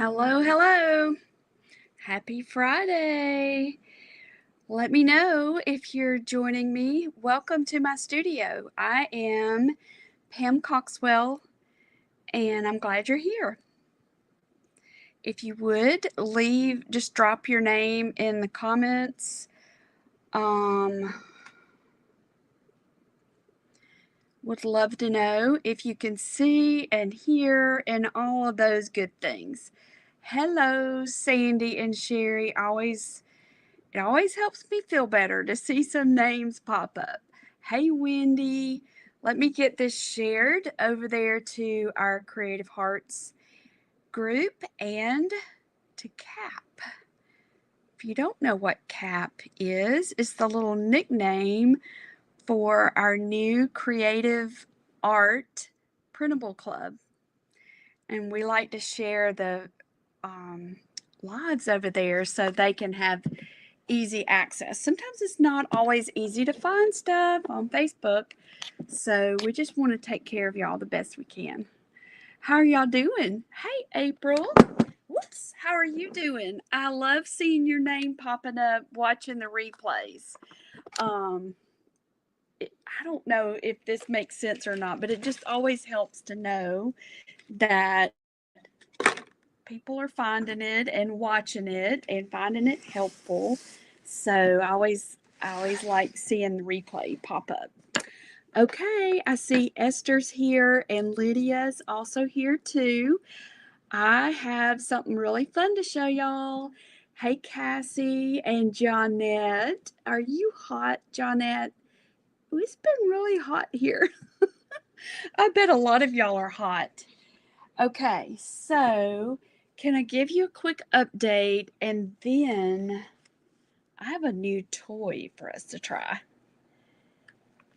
Hello, hello. Happy Friday. Let me know if you're joining me. Welcome to my studio. I am Pam Coxwell, and I'm glad you're here. If you would, just drop your name in the comments. Would love to know if you can see and hear and all of those good things. Hello, Sandy and Sherry. It always helps me feel better to see some names pop up. Hey, Wendy, let me get this shared over there to our Creative Hearts group and to Cap. If you don't know what Cap is, it's the little nickname for our new creative art printable club. And we like to share the lives over there so they can have easy access. Sometimes it's not always easy to find stuff on Facebook, so we just want to take care of y'all the best we can. How are y'all doing? Hey, April. Whoops. How are you doing? I love seeing your name popping up watching the replays. I don't know if this makes sense or not, but it just always helps to know that people are finding it and watching it and finding it helpful. So I always like seeing the replay pop up. Okay, I see Esther's here and Lydia's also here too. I have something really fun to show y'all. Hey, Cassie and Johnette. Are you hot, Johnette? It's been really hot here. I bet a lot of y'all are hot. Okay, so can I give you a quick update and then I have a new toy for us to try.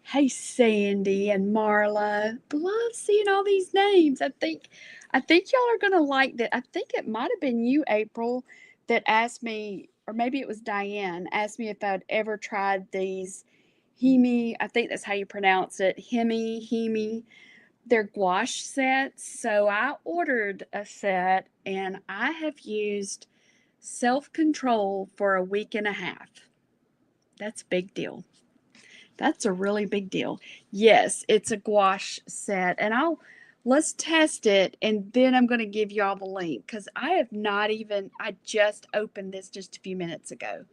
Hey, Sandy and Marla. Love seeing all these names. I think y'all are gonna like that. I think it might have been you, April, that asked me, or maybe it was Diane, asked me if I'd ever tried these Himi. I think that's how you pronounce it. Himi. They're gouache sets. So I ordered a set and I have used self-control for a week and a half. That's a big deal. That's a really big deal. Yes, it's a gouache set, and let's test it, and then I'm going to give y'all the link because I just opened this just a few minutes ago,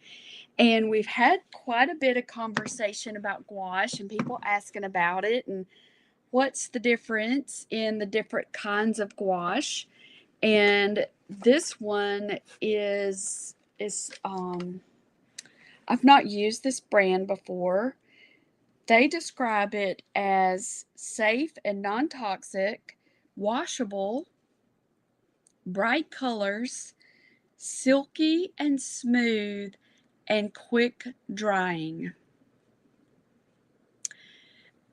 and we've had quite a bit of conversation about gouache and people asking about it and what's the difference in the different kinds of gouache, and this one is I've not used this brand before. They describe it as safe and non-toxic, washable, bright colors, silky and smooth, and quick drying.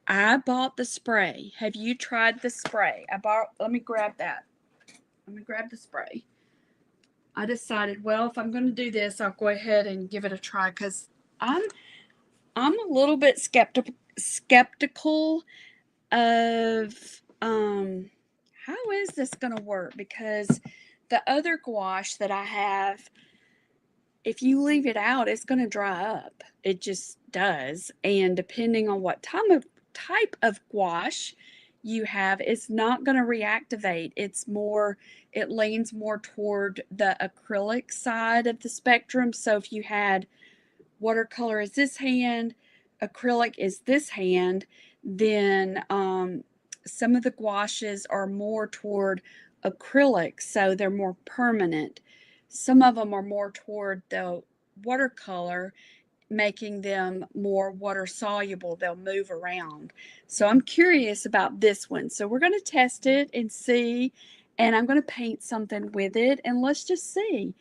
I bought the spray. Have you tried the spray? Let me grab that. Let me grab the spray. I decided, well, if I'm going to do this, I'll go ahead and give it a try because I'm a little bit skeptical of how is this going to work, because the other gouache that I have, if you leave it out, it's going to dry up. It just does. And depending on what type of gouache you have, it's not going to reactivate. It leans more toward the acrylic side of the spectrum. So if you had watercolor is this hand, acrylic is this hand, then some of the gouaches are more toward acrylic, so they're more permanent. Some of them are more toward the watercolor, making them more water soluble. They'll move around. So I'm curious about this one. So we're going to test it and see, and I'm going to paint something with it, and let's just see.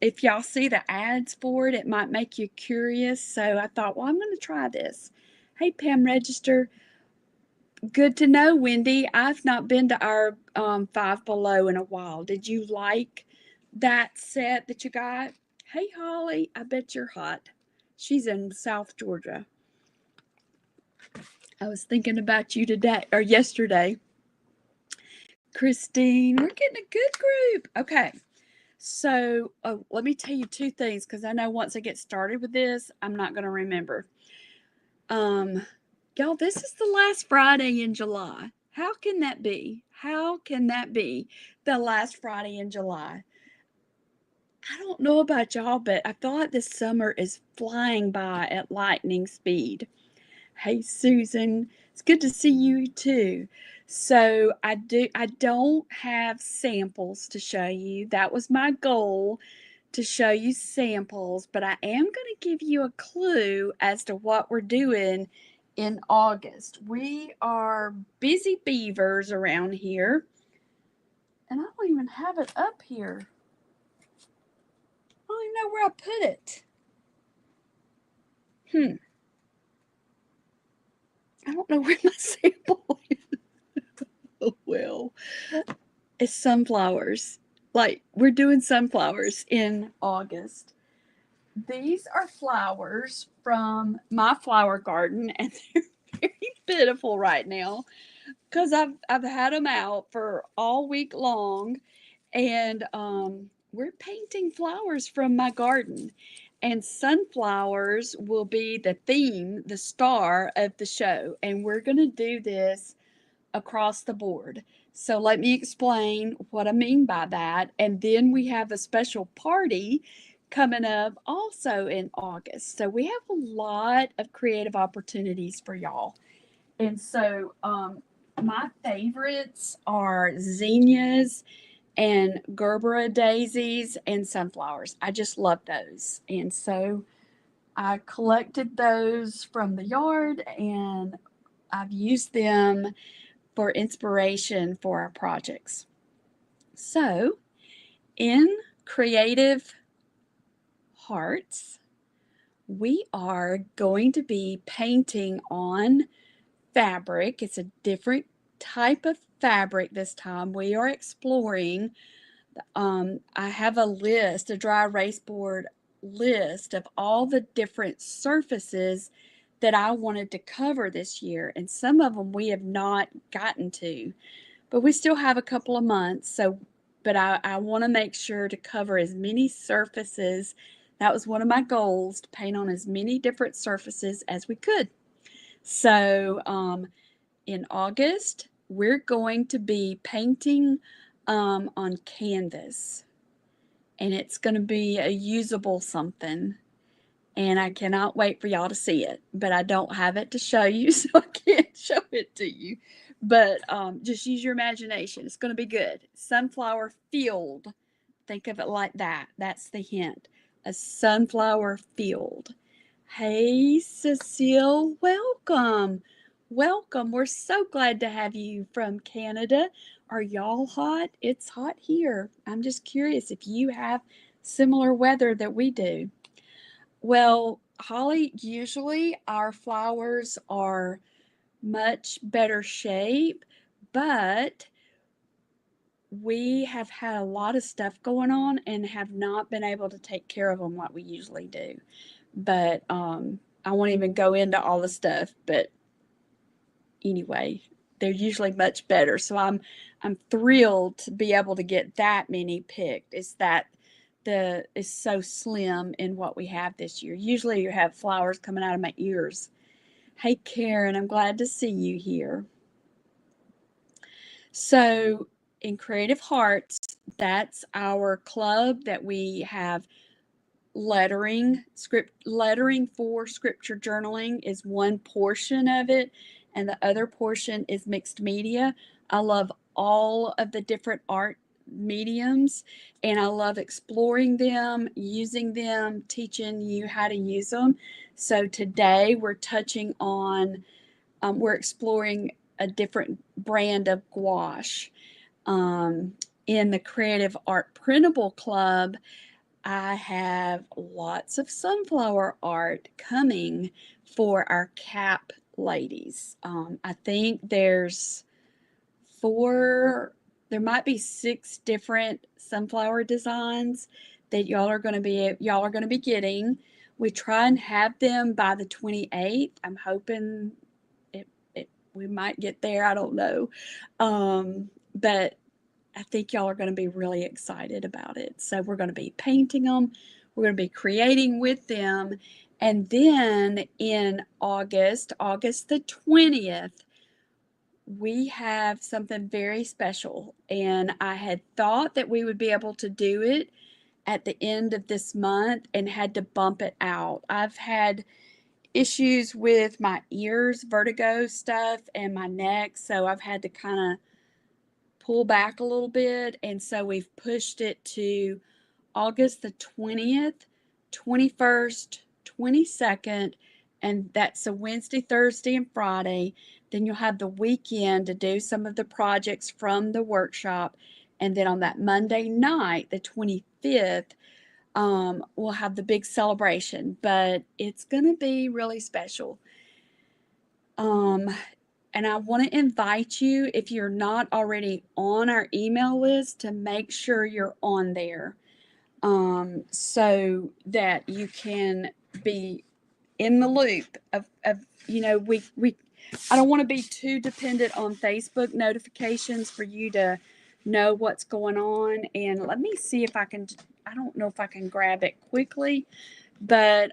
If y'all see the ads for it, it might make you curious. So I thought, well, I'm going to try this. Hey, Pam Register. Good to know, Wendy. I've not been to our Five Below in a while. Did you like that set that you got? Hey, Holly. I bet you're hot. She's in South Georgia. I was thinking about you today or yesterday. Christine, we're getting a good group. Okay. So let me tell you two things because I know once I get started with this, I'm not going to remember. Um, y'all, this is the last Friday in July. How can that be? How can that be the last Friday in July? I don't know about y'all, but I feel like this summer is flying by at lightning speed. Hey Susan, it's good to see you too. So I don't have samples to show you. That was my goal, to show you samples, but I am going to give you a clue as to what we're doing in August. We are busy beavers around here, and I don't even have it up here. I don't even know where I put it. I don't know where my sample is. Oh, well, it's sunflowers. Like, we're doing sunflowers in August. These are flowers from my flower garden, and they're very pitiful right now because I've had them out for all week long, and we're painting flowers from my garden. And sunflowers will be the theme, the star of the show. And we're going to do this across the board. So let me explain what I mean by that. And then we have a special party coming up also in August. So we have a lot of creative opportunities for y'all. And so my favorites are zinnias and Gerbera daisies and sunflowers. I just love those. And so I collected those from the yard and I've used them for inspiration for our projects. So, in Creative Hearts, we are going to be painting on fabric. It's a different type of fabric this time. We are exploring. I have a list, a dry erase board list of all the different surfaces that I wanted to cover this year, and some of them we have not gotten to. But we still have a couple of months, so but I want to make sure to cover as many surfaces. That was one of my goals, to paint on as many different surfaces as we could. So in August, we're going to be painting on canvas, and it's going to be a usable something. And I cannot wait for y'all to see it, but I don't have it to show you, so I can't show it to you. But just use your imagination. It's going to be good. Sunflower field. Think of it like that. That's the hint. A sunflower field. Hey, Cecile, welcome. Welcome. We're so glad to have you from Canada. Are y'all hot? It's hot here. I'm just curious if you have similar weather that we do. Well, Holly, usually our flowers are much better shape, but we have had a lot of stuff going on and have not been able to take care of them like we usually do. But I won't even go into all the stuff, but anyway, they're usually much better. So I'm thrilled to be able to get that many picked. It's that the is so slim in what we have this year. Usually you have flowers coming out of my ears. Hey Karen, I'm glad to see you here. So in Creative Hearts, that's our club that we have. Lettering for scripture journaling is one portion of it, and the other portion is mixed media. I love all of the different art mediums, and I love exploring them, using them, teaching you how to use them. So today we're touching on we're exploring a different brand of gouache. In the Creative Art Printable Club, I have lots of sunflower art coming for our cap ladies. I think there's four, there might be six different sunflower designs that y'all are going to be getting. We try and have them by the 28th. I'm hoping we might get there. I don't know. But I think y'all are going to be really excited about it. So we're going to be painting them. We're going to be creating with them. And then in August the 20th, we have something very special. And I had thought that we would be able to do it at the end of this month and had to bump it out. I've had issues with my ears, vertigo stuff, and my neck. So I've had to kind of pull back a little bit. And so we've pushed it to August the 20th, 21st, 22nd, and that's a Wednesday, Thursday, and Friday. Then you'll have the weekend to do some of the projects from the workshop. And then on that Monday night, the 25th, we'll have the big celebration, but it's going to be really special. And I want to invite you, if you're not already on our email list, to make sure you're on there, so that you can be in the loop of I don't want to be too dependent on Facebook notifications for you to know what's going on. And let me see if I can, I don't know if I can grab it quickly, but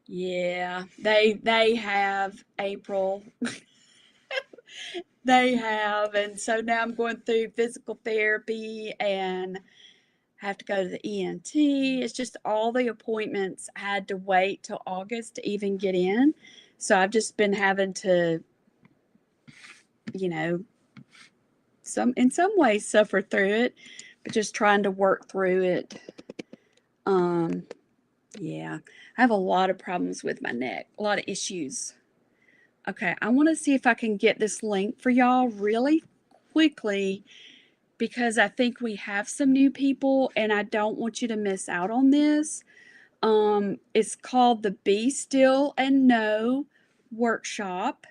yeah, they have April. They have, and so now I'm going through physical therapy and have to go to the ENT. It's just all the appointments I had to wait till August to even get in. So I've just been having to, you know, in some ways suffer through it, but just trying to work through it. Yeah, I have a lot of problems with my neck, a lot of issues. Okay, I want to see if I can get this link for y'all really quickly, because I think we have some new people and I don't want you to miss out on this. It's called the Be Still and Know Workshop,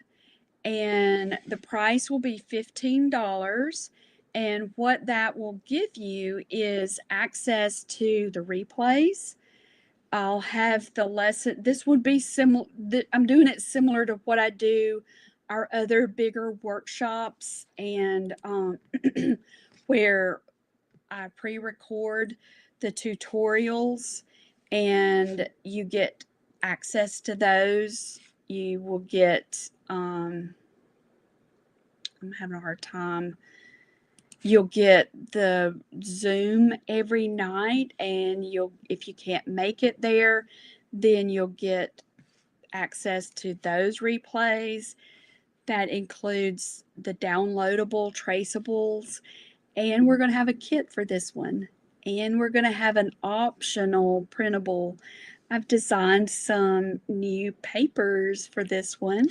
and the price will be $15. And what that will give you is access to the replays. I'll have the lesson. This would be similar. I'm doing it similar to what I do our other bigger workshops, and where I pre-record the tutorials and you get access to those. You will get, I'm having a hard time. You'll get the Zoom every night, and if you can't make it there, then you'll get access to those replays. That includes the downloadable traceables, and we're going to have a kit for this one, and we're going to have an optional printable. I've designed some new papers for this one,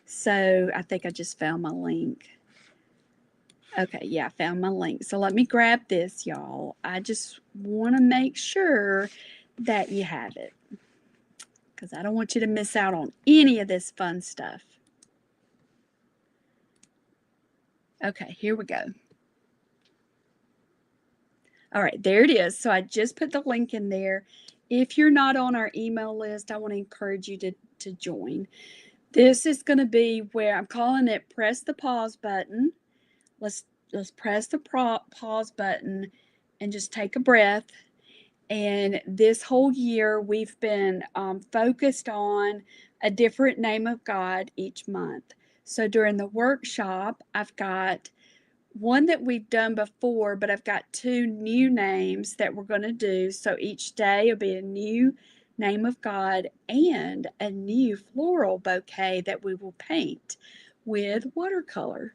so I think I just found my link. Okay, yeah, I found my link. So let me grab this, y'all. I just want to make sure that you have it, because I don't want you to miss out on any of this fun stuff. Okay, here we go. All right, there it is. So I just put the link in there. If you're not on our email list, I want to encourage you to join. This is going to be where I'm calling it press the pause button. Let's press the pause button and just take a breath. And this whole year, we've been focused on a different name of God each month. So during the workshop, I've got one that we've done before, but I've got two new names that we're going to do. So each day will be a new name of God and a new floral bouquet that we will paint with watercolor.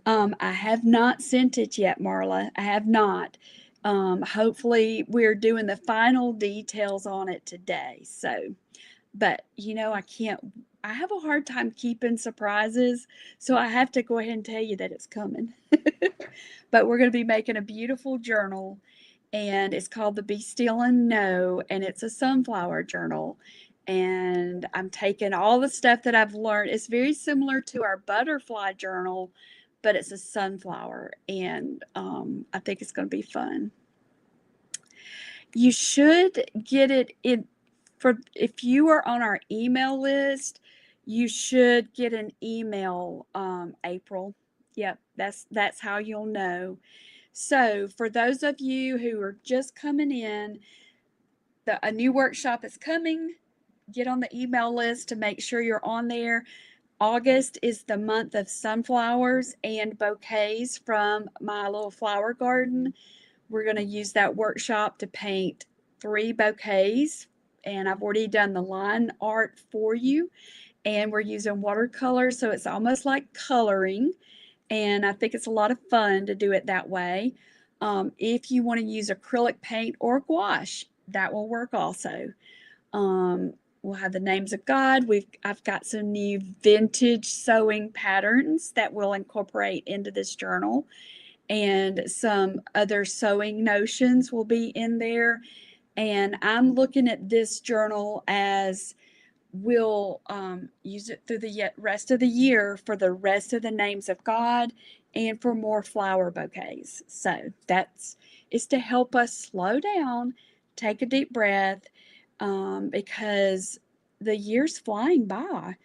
I have not sent it yet, Marla. I have not. Hopefully we're doing the final details on it today. So, but I have a hard time keeping surprises, so I have to go ahead and tell you that it's coming. But we're going to be making a beautiful journal, and it's called the Be Still and Know, and it's a sunflower journal. And I'm taking all the stuff that I've learned. It's very similar to our butterfly journal, but it's a sunflower, and I think it's going to be fun. You should get it in. If you are on our email list, you should get an email, April. Yep, that's how you'll know. So, for those of you who are just coming in, a new workshop is coming. Get on the email list to make sure you're on there. August is the month of sunflowers and bouquets from my little flower garden. We're going to use that workshop to paint 3 bouquets, and I've already done the line art for you. And we're using watercolor, so it's almost like coloring. And I think it's a lot of fun to do it that way. If you want to use acrylic paint or gouache, that will work also. We'll have the names of God. I've got some new vintage sewing patterns that we'll incorporate into this journal, and some other sewing notions will be in there. And I'm looking at this journal as we'll use it through the rest of the year for the rest of the names of God and for more flower bouquets. So that's is to help us slow down, take a deep breath, because the year's flying by.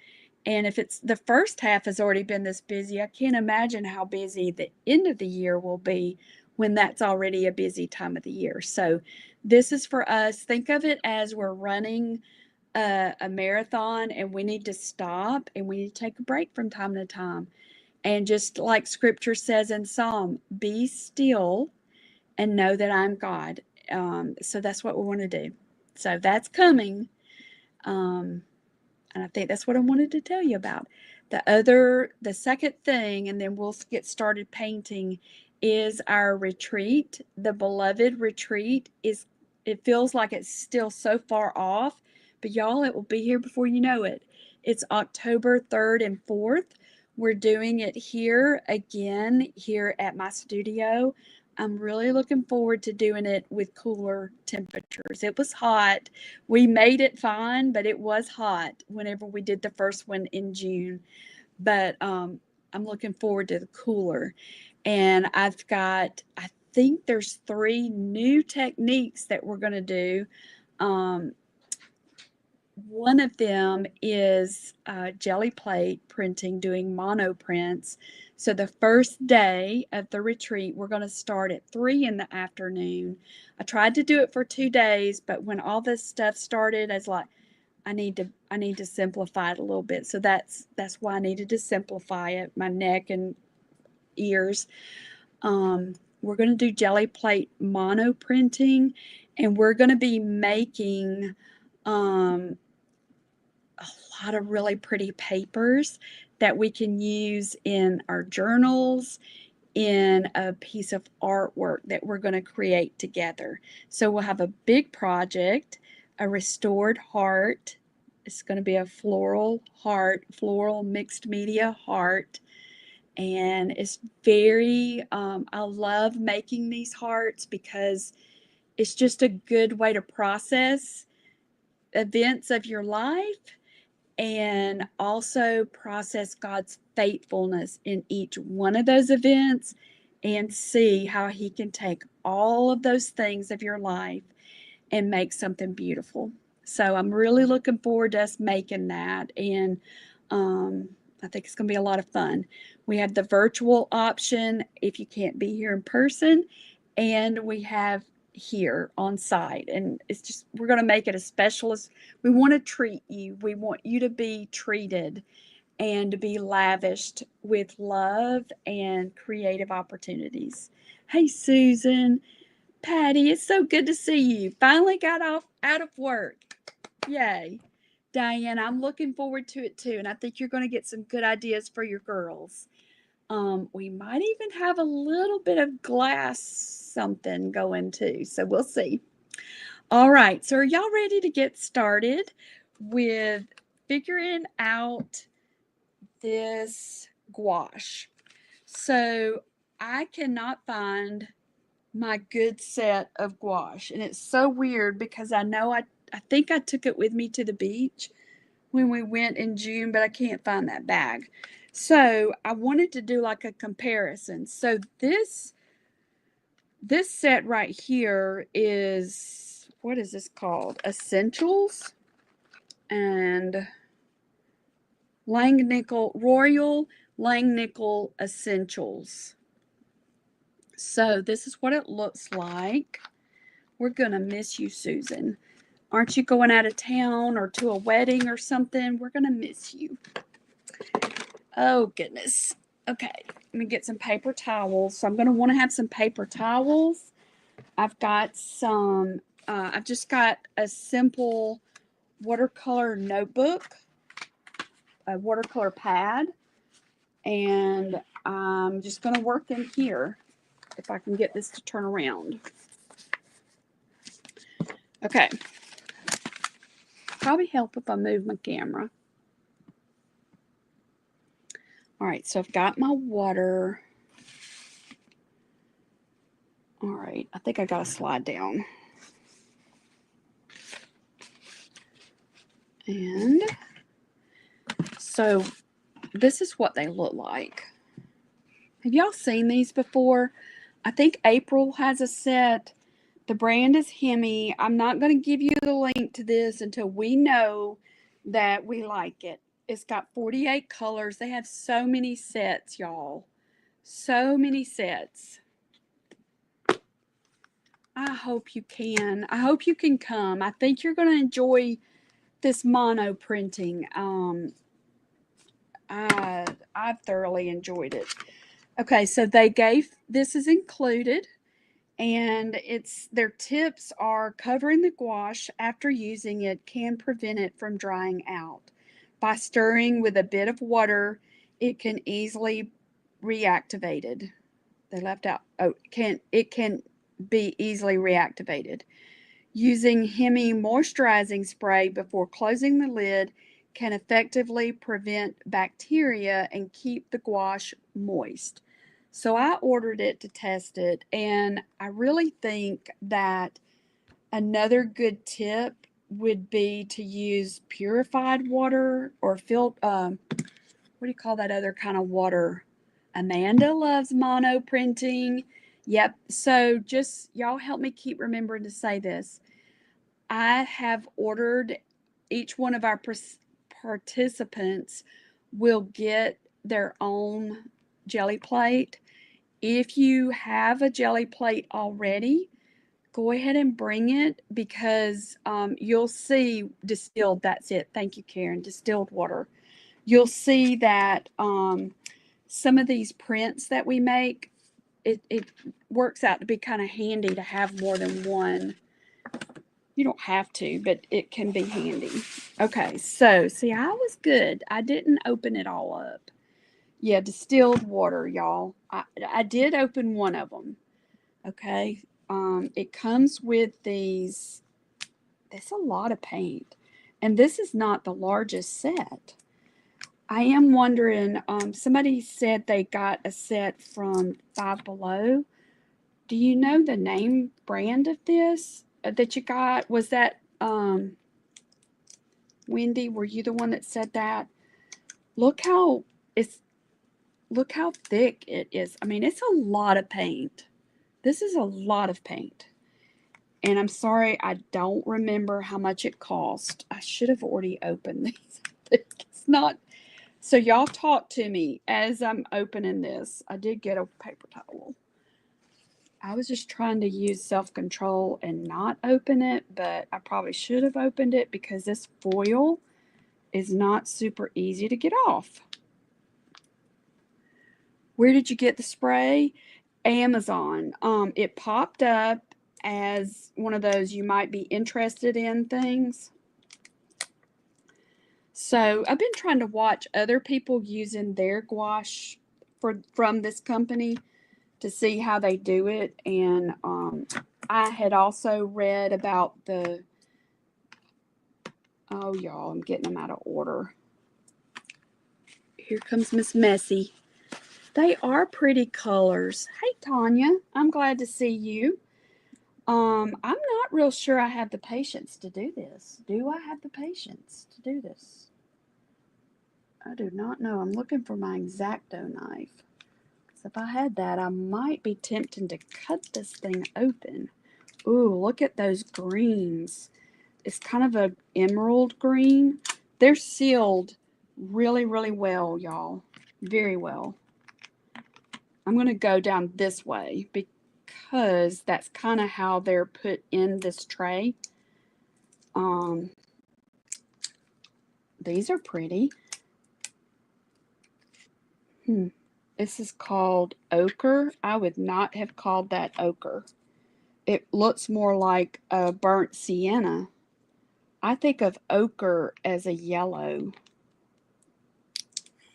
And if it's the first half has already been this busy, I can't imagine how busy the end of the year will be when that's already a busy time of the year. So this is for us. Think of it as we're running a marathon, and we need to stop and we need to take a break from time to time. And just like scripture says in Psalm, be still and know that I'm God. So that's what we want to do. So that's coming. Um, and I think that's what I wanted to tell you about. The second thing, and then we'll get started painting, is our retreat. The beloved retreat it feels like it's still so far off, but y'all, it will be here before you know it. It's October 3rd and 4th. We're doing it here again, here at my studio. I'm really looking forward to doing it with cooler temperatures. It was hot. We made it fine, but it was hot whenever we did the first one in June. But I'm looking forward to the cooler. And I think there's 3 new techniques that we're going to do. Um, one of them is jelly plate printing, doing mono prints. So the first day of the retreat, we're going to start at 3 in the afternoon. I tried to do it for 2 days, but when all this stuff started, I was like, I need to simplify it a little bit. So that's why I needed to simplify it, my neck and ears. We're going to do jelly plate mono printing, and we're going to be making a lot of really pretty papers that we can use in our journals, in a piece of artwork that we're going to create together. So we'll have a big project, a restored heart. It's going to be a floral heart, floral mixed media heart. And it's I love making these hearts because it's just a good way to process events of your life and also process God's faithfulness in each one of those events and see how He can take all of those things of your life and make something beautiful. So I'm really looking forward to us making that. And I think it's going to be a lot of fun. We have the virtual option if you can't be here in person, and we have here on site. And it's just, we're going to make it as special as we want to treat you. We want you to be treated and to be lavished with love and creative opportunities. Hey, Susan, Patty, it's so good to see you. Finally got out of work. Yay. Diane, I'm looking forward to it too, and I think you're going to get some good ideas for your girls. We might even have a little bit of glass something going too, so we'll see. All right, so are y'all ready to get started with figuring out this gouache? So I cannot find my good set of gouache, and it's so weird because I think I took it with me to the beach when we went in June, but I can't find that bag. So I wanted to do like a comparison. So this set right here is, what is this called? Essentials. And Royal Langnickel Essentials. So this is what it looks like. We're going to miss you, Susan. Aren't you going out of town or to a wedding or something? We're going to miss you. Oh, goodness. Okay, let me get some paper towels. So I'm going to want to have some paper towels. I've got some, I've just got a simple watercolor notebook, a watercolor pad, and I'm just going to work in here if I can get this to turn around. Okay. Probably help if I move my camera. All right, so I've got my water. All right, I think I got to slide down. And so this is what they look like. Have y'all seen these before? I think April has a set. The brand is Himi. I'm not going to give you the link to this until we know that we like it. It's got 48 colors. They have so many sets, y'all. So many sets. I hope you can. I hope you can come. I think you're going to enjoy this mono printing. I've thoroughly enjoyed it. Okay, so this is included, and their tips are covering the gouache after using it can prevent it from drying out. By stirring with a bit of water, it can easily reactivated. They left out, it can be easily reactivated. Using Himi moisturizing spray before closing the lid can effectively prevent bacteria and keep the gouache moist. So I ordered it to test it, and I really think that another good tip would be to use purified water or what do you call that other kind of water? Amanda loves mono printing. Yep. So just y'all help me keep remembering to say this. I have ordered, each one of our participants will get their own jelly plate. If you have a jelly plate already, go ahead and bring it, because you'll see distilled, that's it. Thank you, Karen. Distilled water. You'll see that some of these prints that we make, it works out to be kind of handy to have more than one. You don't have to, but it can be handy. Okay, so see, I was good. I didn't open it all up. Yeah, distilled water, y'all. I did open one of them. Okay, it comes with these. That's a lot of paint, and this is not the largest set. I am wondering, somebody said they got a set from Five Below. Do you know the name brand of this that you got? Was that Wendy? Were you the one that said that? Look how look how thick it is. I mean, it's a lot of paint. This is a lot of paint. And I'm sorry, I don't remember how much it cost. I should have already opened these. It's not. So y'all talk to me as I'm opening this. I did get a paper towel. I was just trying to use self-control and not open it, but I probably should have opened it because this foil is not super easy to get off. Where did you get the spray? Amazon. It popped up as one of those you might be interested in things. So I've been trying to watch other people using their gouache from this company to see how they do it. And I had also read about oh, y'all, I'm getting them out of order. Here comes Miss Messy. They are pretty colors. Hey, Tanya, I'm glad to see you. I'm not real sure I have the patience to do this. Do I have the patience to do this? I do not know. I'm looking for my X-Acto knife. Because if I had that, I might be tempted to cut this thing open. Ooh, look at those greens. It's kind of an emerald green. They're sealed really, really well, y'all. Very well. I'm going to go down this way because that's kind of how they're put in this tray. These are pretty. This is called ochre. I would not have called that ochre. It looks more like a burnt sienna. I think of ochre as a yellow.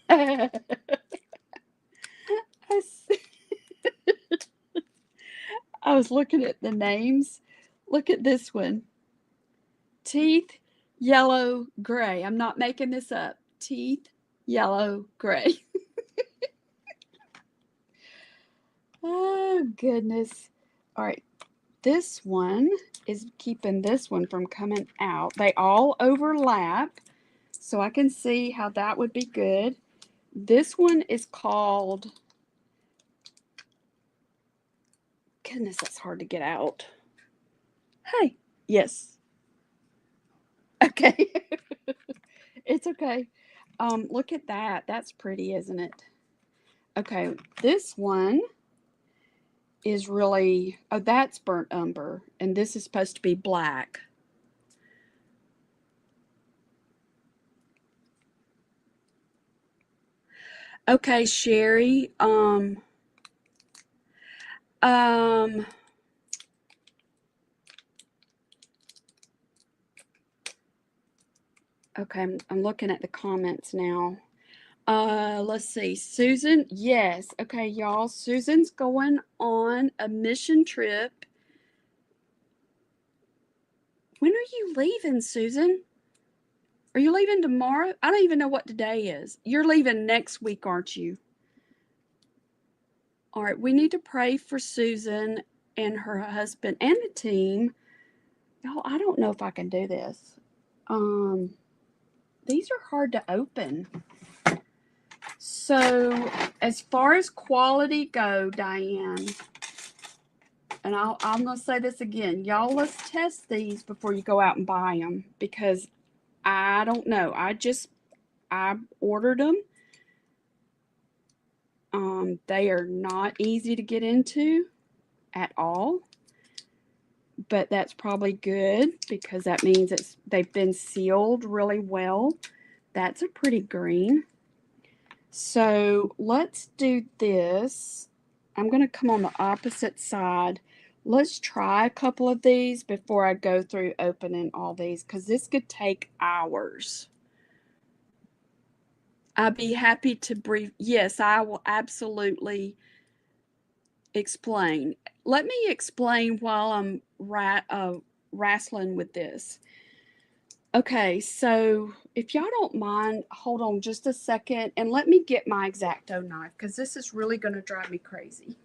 I was looking at the names. Look at this one. Teeth, yellow, gray. I'm not making this up. Teeth, yellow, gray. Oh, goodness. All right. This one is keeping this one from coming out. They all overlap, so I can see how that would be good. This one is called, goodness, that's hard to get out. Hey, yes. Okay. It's okay. Look at that. That's pretty, isn't it? Okay, this one is really, oh, that's burnt umber, and this is supposed to be black. Okay, Sherry, okay, I'm looking at the comments now. Let's see. Susan, yes. Okay, y'all. Susan's going on a mission trip. When are you leaving, Susan? Are you leaving tomorrow? I don't even know what today is. You're leaving next week, aren't you? All right, we need to pray for Susan and her husband and the team. Y'all, I don't know if I can do this. These are hard to open. So, as far as quality go, Diane, and I'm going to say this again. Y'all, let's test these before you go out and buy them, because I don't know. I ordered them. They are not easy to get into at all, but that's probably good because that means they've been sealed really well. That's a pretty green. So let's do this. I'm going to come on the opposite side. Let's try a couple of these before I go through opening all these, because this could take hours. I'd be happy to brief. Yes, I will absolutely explain. Let me explain while I'm wrestling with this. Okay, so if y'all don't mind, hold on just a second and let me get my X-Acto knife, because this is really going to drive me crazy.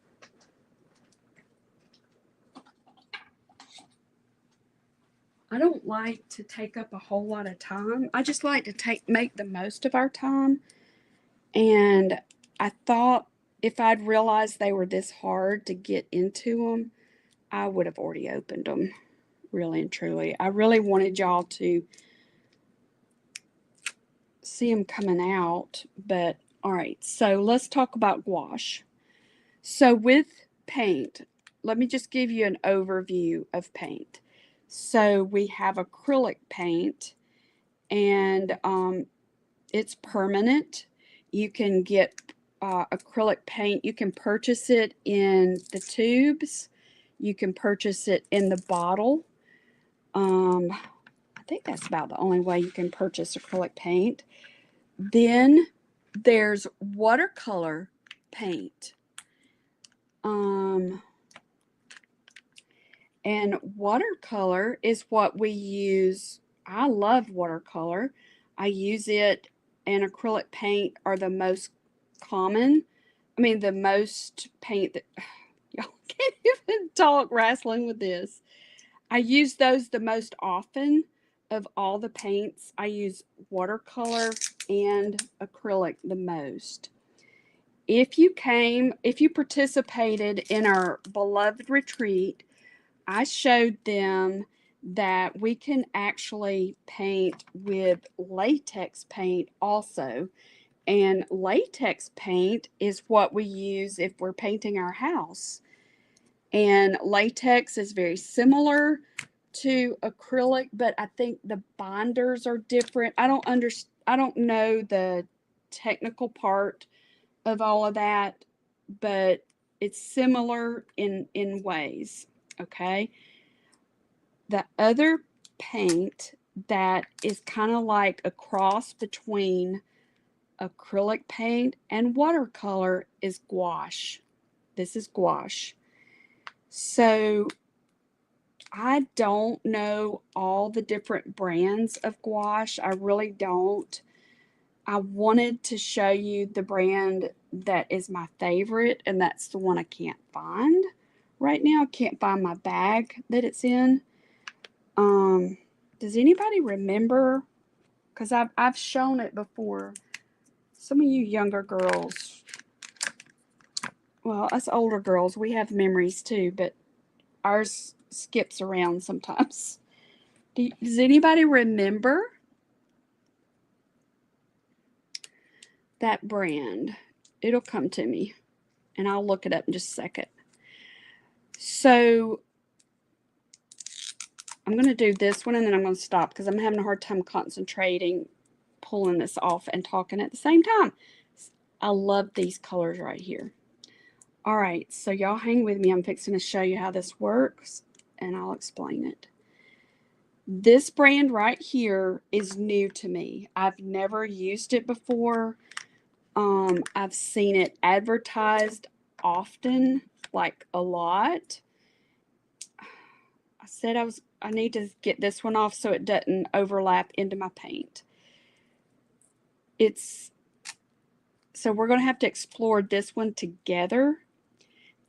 I don't like to take up a whole lot of time. I just like to make the most of our time. And I thought if I'd realized they were this hard to get into them, I would have already opened them, really and truly. I really wanted y'all to see them coming out, but all right. So let's talk about gouache. So with paint, let me just give you an overview of paint. So we have acrylic paint, and it's permanent. You can get acrylic paint. You can purchase it in the tubes. You can purchase it in the bottle. I think that's about the only way you can purchase acrylic paint. Then there's watercolor paint. And watercolor is what we use. I love watercolor. I use it, and acrylic paint are the most common. I mean, the most paint that y'all can't even talk wrestling with this. I use those the most often of all the paints. I use watercolor and acrylic the most. If you participated in our beloved retreat, I showed them that we can actually paint with latex paint also. And latex paint is what we use if we're painting our house. And latex is very similar to acrylic, but I think the binders are different. I don't know the technical part of all of that, but it's similar in ways. Okay. The other paint that is kind of like a cross between acrylic paint and watercolor is gouache. This is gouache. So I don't know all the different brands of gouache. I really don't. I wanted to show you the brand that is my favorite, and that's the one I can't find right now. I can't find my bag that it's in. Does anybody remember? Because I've shown it before. Some of you younger girls, well, us older girls, we have memories too, but ours skips around sometimes. Does anybody remember that brand? It'll come to me, and I'll look it up in just a second. So I'm going to do this one, and then I'm going to stop because I'm having a hard time concentrating, pulling this off and talking at the same time. I love these colors right here. All right, so y'all hang with me. I'm fixing to show you how this works, and I'll explain it. This brand right here is new to me. I've never used it before. I've seen it advertised often, like a lot. I said I need to get this one off so it doesn't overlap into my paint. So we're going to have to explore this one together,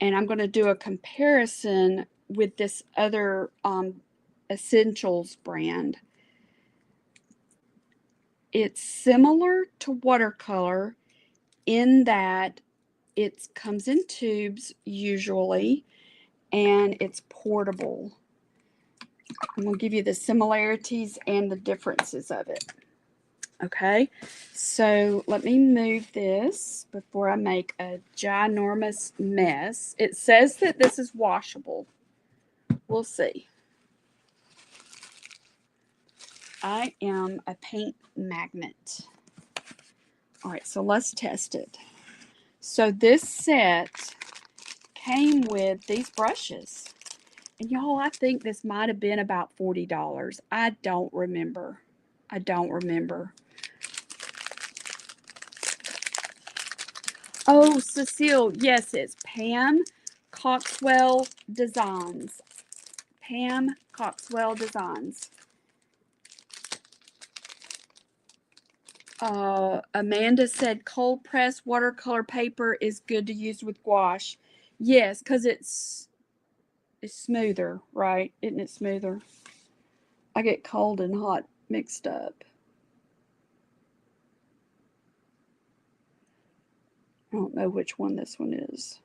and I'm going to do a comparison with this other Essentials brand. It's similar to watercolor in that it comes in tubes usually, and it's portable. I'm going to give you the similarities and the differences of it. Okay, so let me move this before I make a ginormous mess. It says that this is washable. We'll see. I am a paint magnet. All right, so let's test it. So this set came with these brushes. And y'all, I think this might have been about $40. I don't remember. I don't remember. Oh, Cecile, yes, it's Pam Coxwell Designs. Pam Coxwell Designs. Amanda said cold press watercolor paper is good to use with gouache. Yes, because it's smoother, right? Isn't it smoother? I get cold and hot mixed up. I don't know which one this one is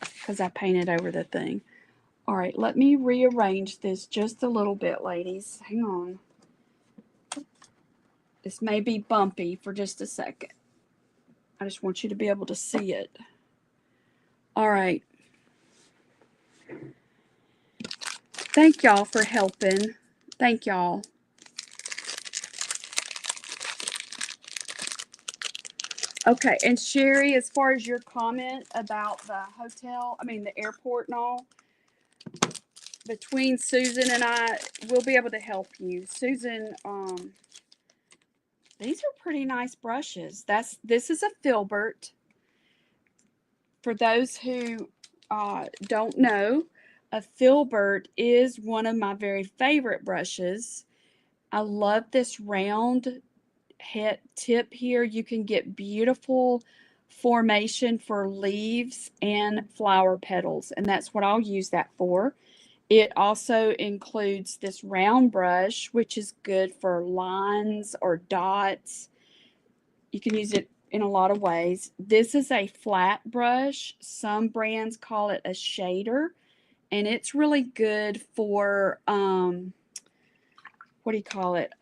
because I painted over the thing. All right, let me rearrange this just a little bit, ladies. Hang on. This may be bumpy for just a second. I just want you to be able to see it. All right. Thank y'all for helping. Thank y'all. Okay, and Sherry, as far as your comment about the airport and all, between Susan and I, we'll be able to help you. Susan, these are pretty nice brushes. This is a filbert. For those who don't know, a filbert is one of my very favorite brushes. I love this round head tip here. You can get beautiful formation for leaves and flower petals, and that's what I'll use that for. It also includes this round brush, which is good for lines or dots. You can use it in a lot of ways. This is a flat brush. Some brands call it a shader, and it's really good for what do you call it?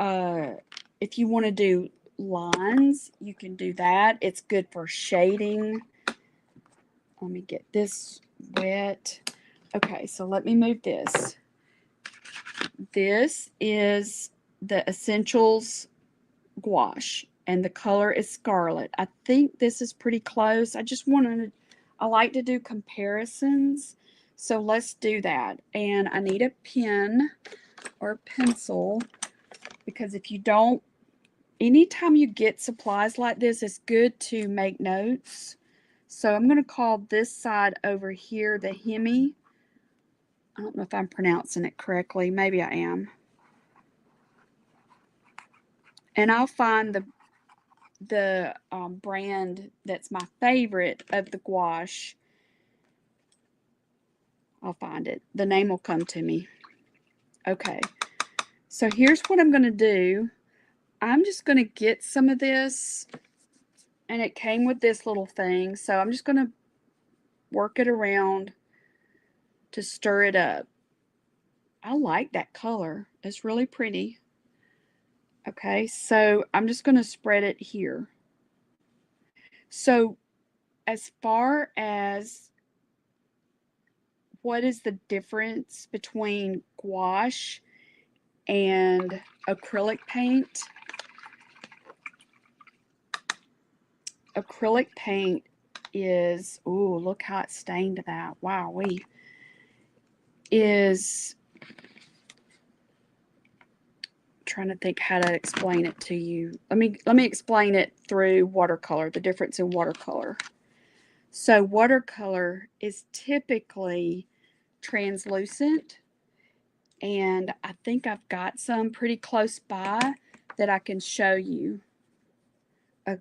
If you want to do lines, you can do that. It's good for shading. Let me get this wet. Okay, so let me move this. This is the Essentials Gouache, and the color is Scarlet. I think this is pretty close. I like to do comparisons, so let's do that. And I need a pen or a pencil, because if you don't, anytime you get supplies like this, it's good to make notes. So I'm going to call this side over here the Himi. I don't know if I'm pronouncing it correctly. Maybe I am. And I'll find the brand that's my favorite of the gouache. I'll find it. The name will come to me. Okay. So here's what I'm going to do. I'm just going to get some of this, and it came with this little thing. So I'm just going to work it around to stir it up. I like that color. It's really pretty. Okay, so I'm just going to spread it here. So as far as what is the difference between gouache and acrylic paint? Acrylic paint is, ooh, look how it stained that. Wow, is trying to think how to explain it to you. Let me explain it through watercolor, the difference in watercolor. So watercolor is typically translucent, and I think I've got some pretty close by that I can show you.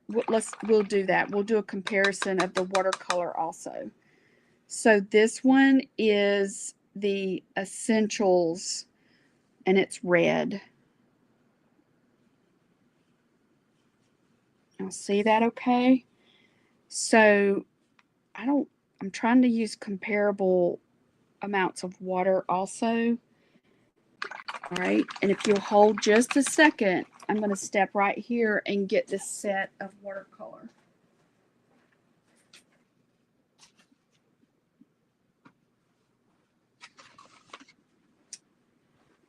We'll do that. We'll do a comparison of the watercolor also. So this one is the Essentials, and it's red. I'll see that okay? So I'm trying to use comparable amounts of water also. All right, and if you'll hold just a second, I'm going to step right here and get this set of watercolor.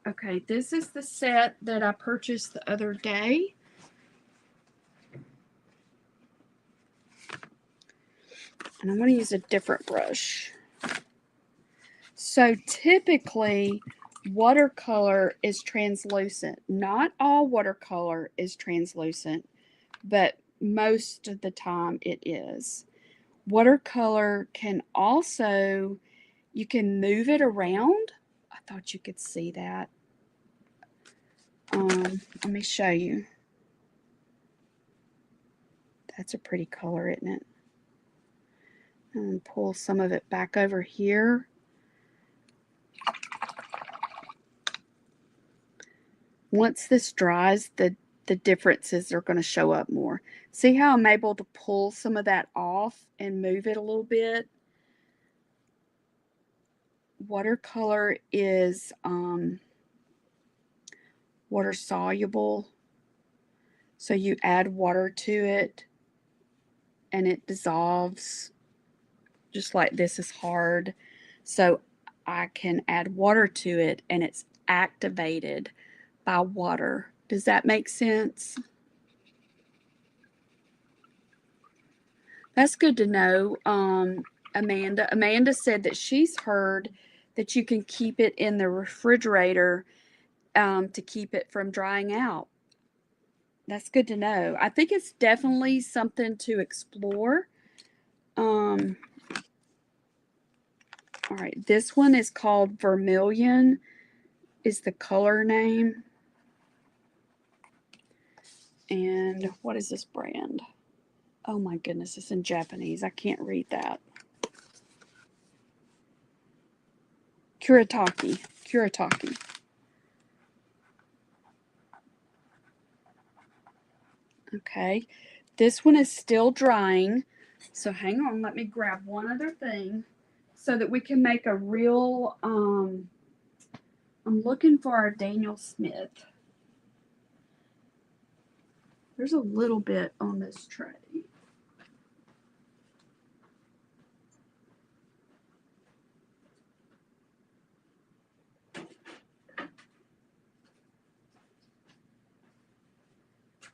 Okay, this is the set that I purchased the other day. And I'm going to use a different brush. So typically, watercolor is translucent. Not all watercolor is translucent, but most of the time it is. Watercolor can also, you can move it around. I thought you could see that. Let me show you. That's a pretty color, isn't it? And pull some of it back over here. Once this dries, the differences are going to show up more. See how I'm able to pull some of that off and move it a little bit? Watercolor is water soluble. So you add water to it and it dissolves, just like this is hard. So I can add water to it and it's activated by water. Does that make sense? That's good to know. Amanda said that she's heard that you can keep it in the refrigerator to keep it from drying out. That's good to know. I think it's definitely something to explore. All right, this one is called Vermilion, is the color name. And what is this brand? Oh my goodness, it's in Japanese. I can't read that. Kuretake. Okay, this one is still drying. So hang on, let me grab one other thing so that we can make a real, I'm looking for our Daniel Smith. There's a little bit on this tray.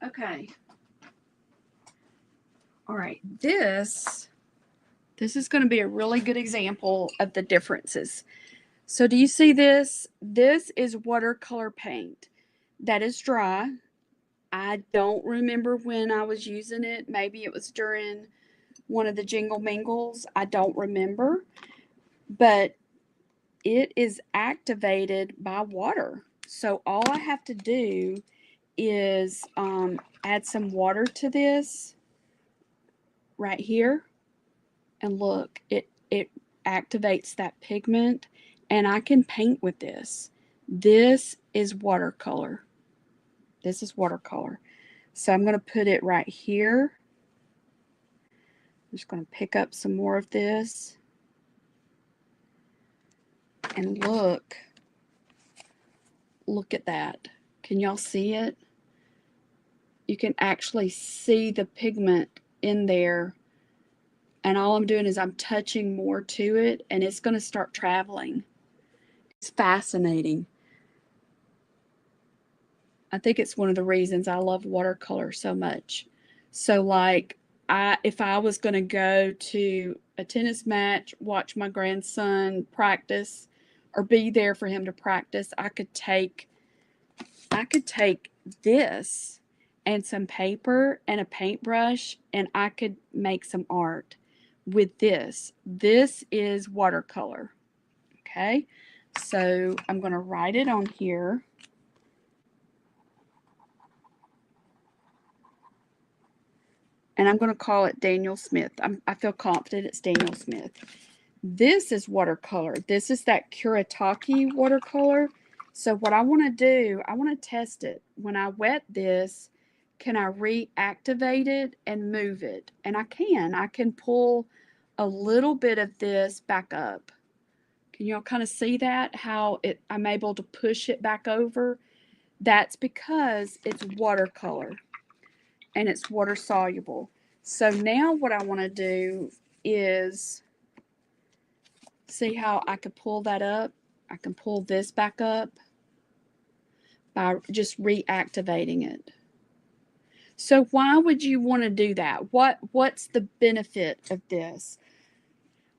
Okay. All right. This is going to be a really good example of the differences. So do you see this? This is watercolor paint. That is dry. I don't remember when I was using it. Maybe it was during one of the Jingle Mingles. I don't remember. But it is activated by water. So all I have to do is add some water to this right here. And look, it activates that pigment, and I can paint with this. This is watercolor. This is watercolor. So I'm going to put it right here. I'm just going to pick up some more of this. And look at that. Can y'all see it? You can actually see the pigment in there. And all I'm doing is I'm touching more to it, and it's going to start traveling. It's fascinating. I think it's one of the reasons I love watercolor so much. So like if I was going to go to a tennis match, watch my grandson practice or be there for him to practice, I could take this and some paper and a paintbrush, and I could make some art with this. This is watercolor. Okay? So I'm going to write it on here. And I'm going to call it Daniel Smith. I feel confident it's Daniel Smith. This is watercolor. This is that Kuretake watercolor. So what I want to do, I want to test it. When I wet this, can I reactivate it and move it? And I can. I can pull a little bit of this back up. Can y'all kind of see that? How I'm able to push it back over? That's because it's watercolor and it's water soluble. So now what I want to do is see how I could pull that up. I can pull this back up by just reactivating it. So why would you want to do that? What's the benefit of this?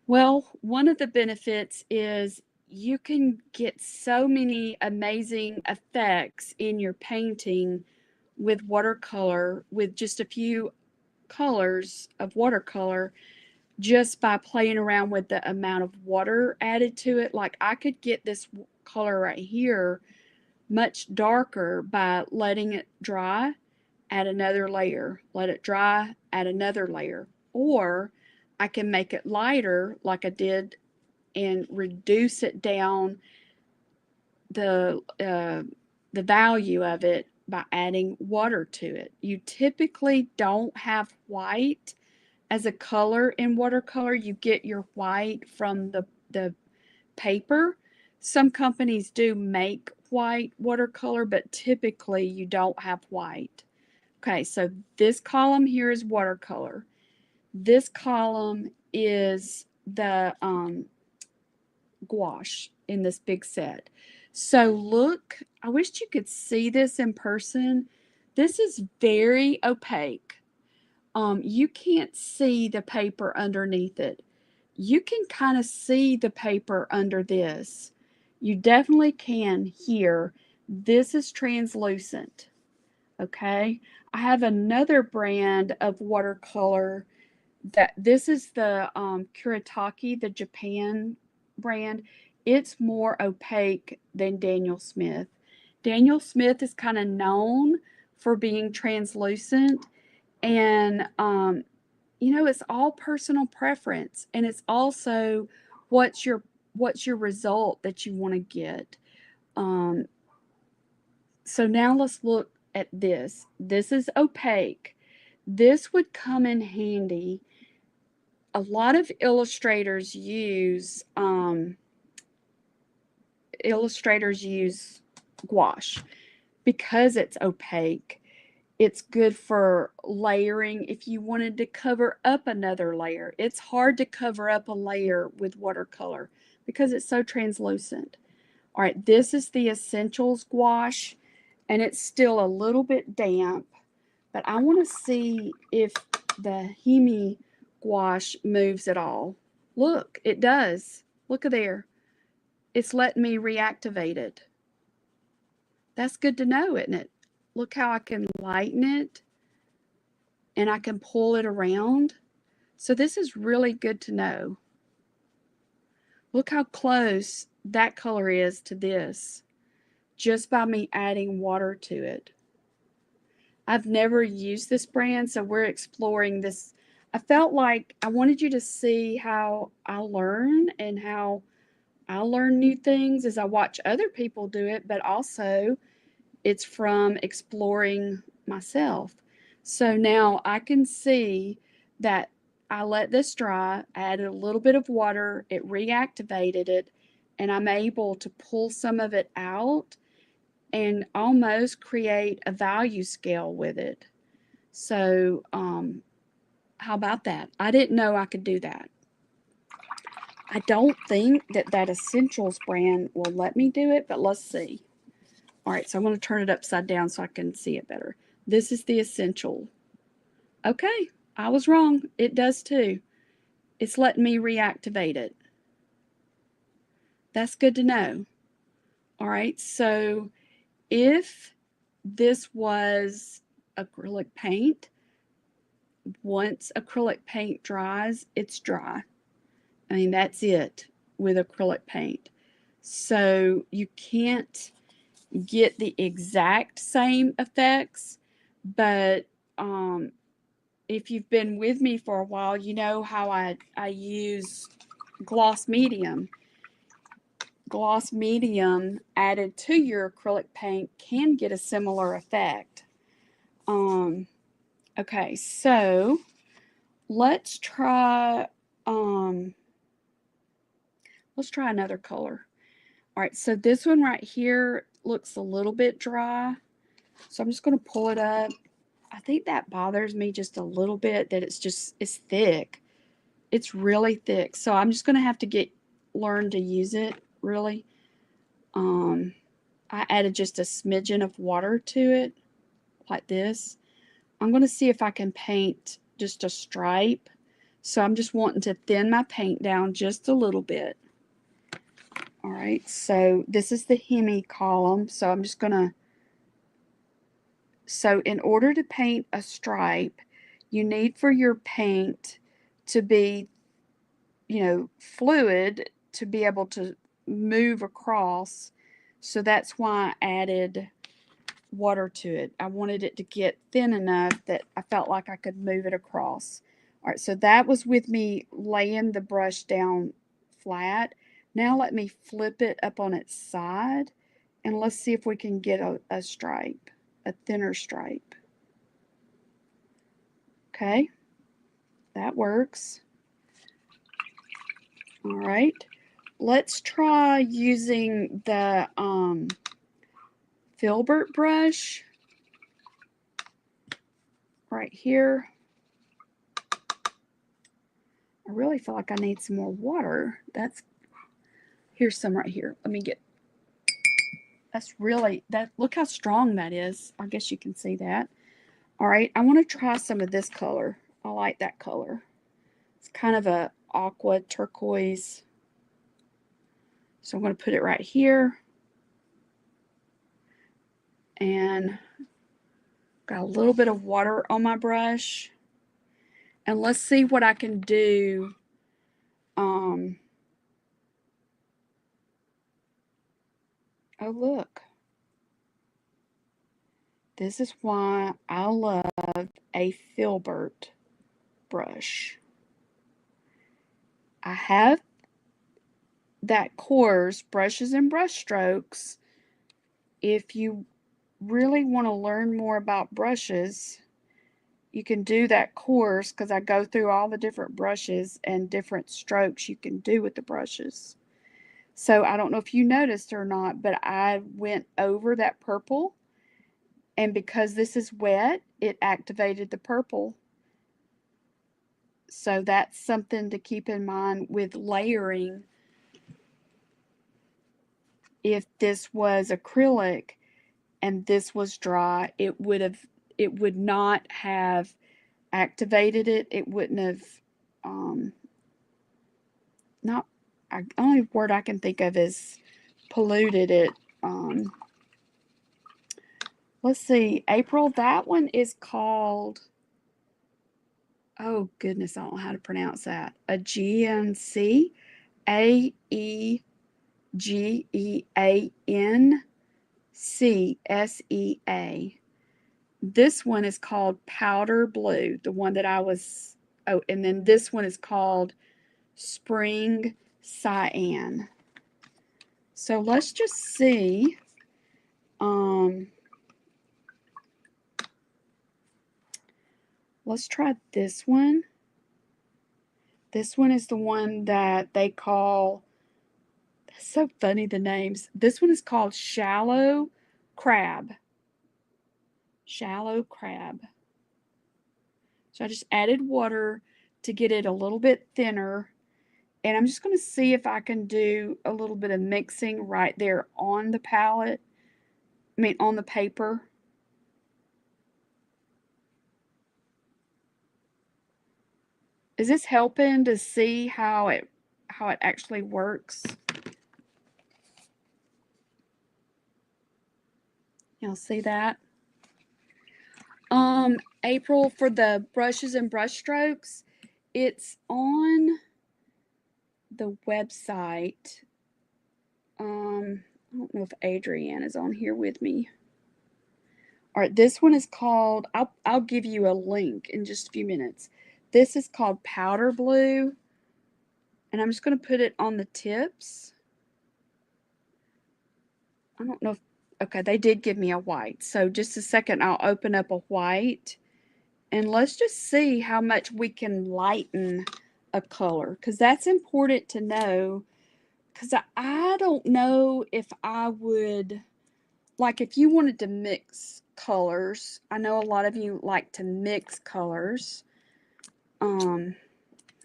Well, one of the benefits is you can get so many amazing effects in your painting with watercolor, with just a few colors of watercolor, just by playing around with the amount of water added to it. Like I could get this color right here much darker by letting it dry, add another layer, let it dry, add another layer. Or I can make it lighter like I did and reduce it down the value of it by adding water to it. You typically don't have white as a color in watercolor. You get your white from the paper. Some companies do make white watercolor, but typically you don't have white. Okay, so this column here is watercolor. This column is the gouache in this big set. So look, I wish you could see this in person. This is very opaque. You can't see the paper underneath it. You can kind of see the paper under this. You definitely can here. This is translucent. Okay. I have another brand of watercolor that this is the Kuretake, the Japan brand. It's more opaque than Daniel Smith. Daniel Smith is kind of known for being translucent, and it's all personal preference, and it's also what's your result that you want to get. So now let's look at this. This is opaque. This would come in handy. A lot of illustrators use gouache because it's opaque. It's good for layering if you wanted to cover up another layer. It's hard to cover up a layer with watercolor because it's so translucent. All right, this is the Essentials gouache, and it's still a little bit damp, but I want to see if the Himi gouache moves at all. Look, it does. Look at there. It's letting me reactivate it. That's good to know, isn't it? Look how I can lighten it and I can pull it around. So this is really good to know. Look how close that color is to this just by me adding water to it. I've never used this brand, so we're exploring this. I felt like I wanted you to see how I learn and how I learn new things as I watch other people do it, but also it's from exploring myself. So now I can see that I let this dry, I added a little bit of water, it reactivated it, and I'm able to pull some of it out and almost create a value scale with it. So, how about that? I didn't know I could do that. I don't think that that Essentials brand will let me do it, but let's see. All right, so I'm going to turn it upside down so I can see it better. This is the Essential. Okay, I was wrong. It does too. It's letting me reactivate it. That's good to know. All right, so if this was acrylic paint, once acrylic paint dries, it's dry. I mean, that's it with acrylic paint. So you can't get the exact same effects, but if you've been with me for a while, you know how I use gloss medium. Gloss medium added to your acrylic paint can get a similar effect. Okay, so let's try another color. All right, so this one right here looks a little bit dry. So I'm just going to pull it up. I think that bothers me just a little bit that it's thick. It's really thick. So I'm just going to have to learn to use it really. I added just a smidgen of water to it like this. I'm going to see if I can paint just a stripe. So I'm just wanting to thin my paint down just a little bit. All right, so this is the Himi column. So I'm just going to, so in order to paint a stripe, you need for your paint to be, fluid to be able to move across. So that's why I added water to it. I wanted it to get thin enough that I felt like I could move it across. All right, so that was with me laying the brush down flat. Now let me flip it up on its side and let's see if we can get a stripe, a thinner stripe. Okay, that works. All right, let's try using the filbert brush right here. I really feel like I need some more water. Here's some right here. Let me get, look how strong that is. I guess you can see that. All right, I want to try some of this color. I like that color. It's kind of a aqua turquoise. So I'm going to put it right here. And got a little bit of water on my brush. And let's see what I can do. Oh, look. This is why I love a filbert brush. I have that course, Brushes and Brushstrokes. If you really want to learn more about brushes, you can do that course because I go through all the different brushes and different strokes you can do with the brushes. So I don't know if you noticed or not, but I went over that purple And because this is wet, it activated the purple. So that's something to keep in mind with layering. If this was acrylic and this was dry, it would not have activated it. It wouldn't have not only word I can think of is polluted it. Let's see, April, that one is called, oh goodness, I don't know how to pronounce that. Aegean, Aegeancea. This one is called powder blue, the one that I was, oh, and then this one is called spring cyan. So let's just see. Let's try this one. This one is the one that they call, that's so funny, the names. This one is called Shallow Crab. Shallow Crab. So I just added water to get it a little bit thinner. And I'm just going to see if I can do a little bit of mixing right there on the palette. I mean, on the paper. Is this helping to see how it actually works? Y'all see that? April, for the brushes and brush strokes, it's on the website. I don't know if Adrienne is on here with me. All right, this one is called, I'll give you a link in just a few minutes. This is called Powder Blue, and I'm just going to put it on the tips. I don't know if, okay, they did give me a white. So just a second, I'll open up a white, and let's just see how much we can lighten a color, because that's important to know, because I don't know if I would, like if you wanted to mix colors, I know a lot of you like to mix colors.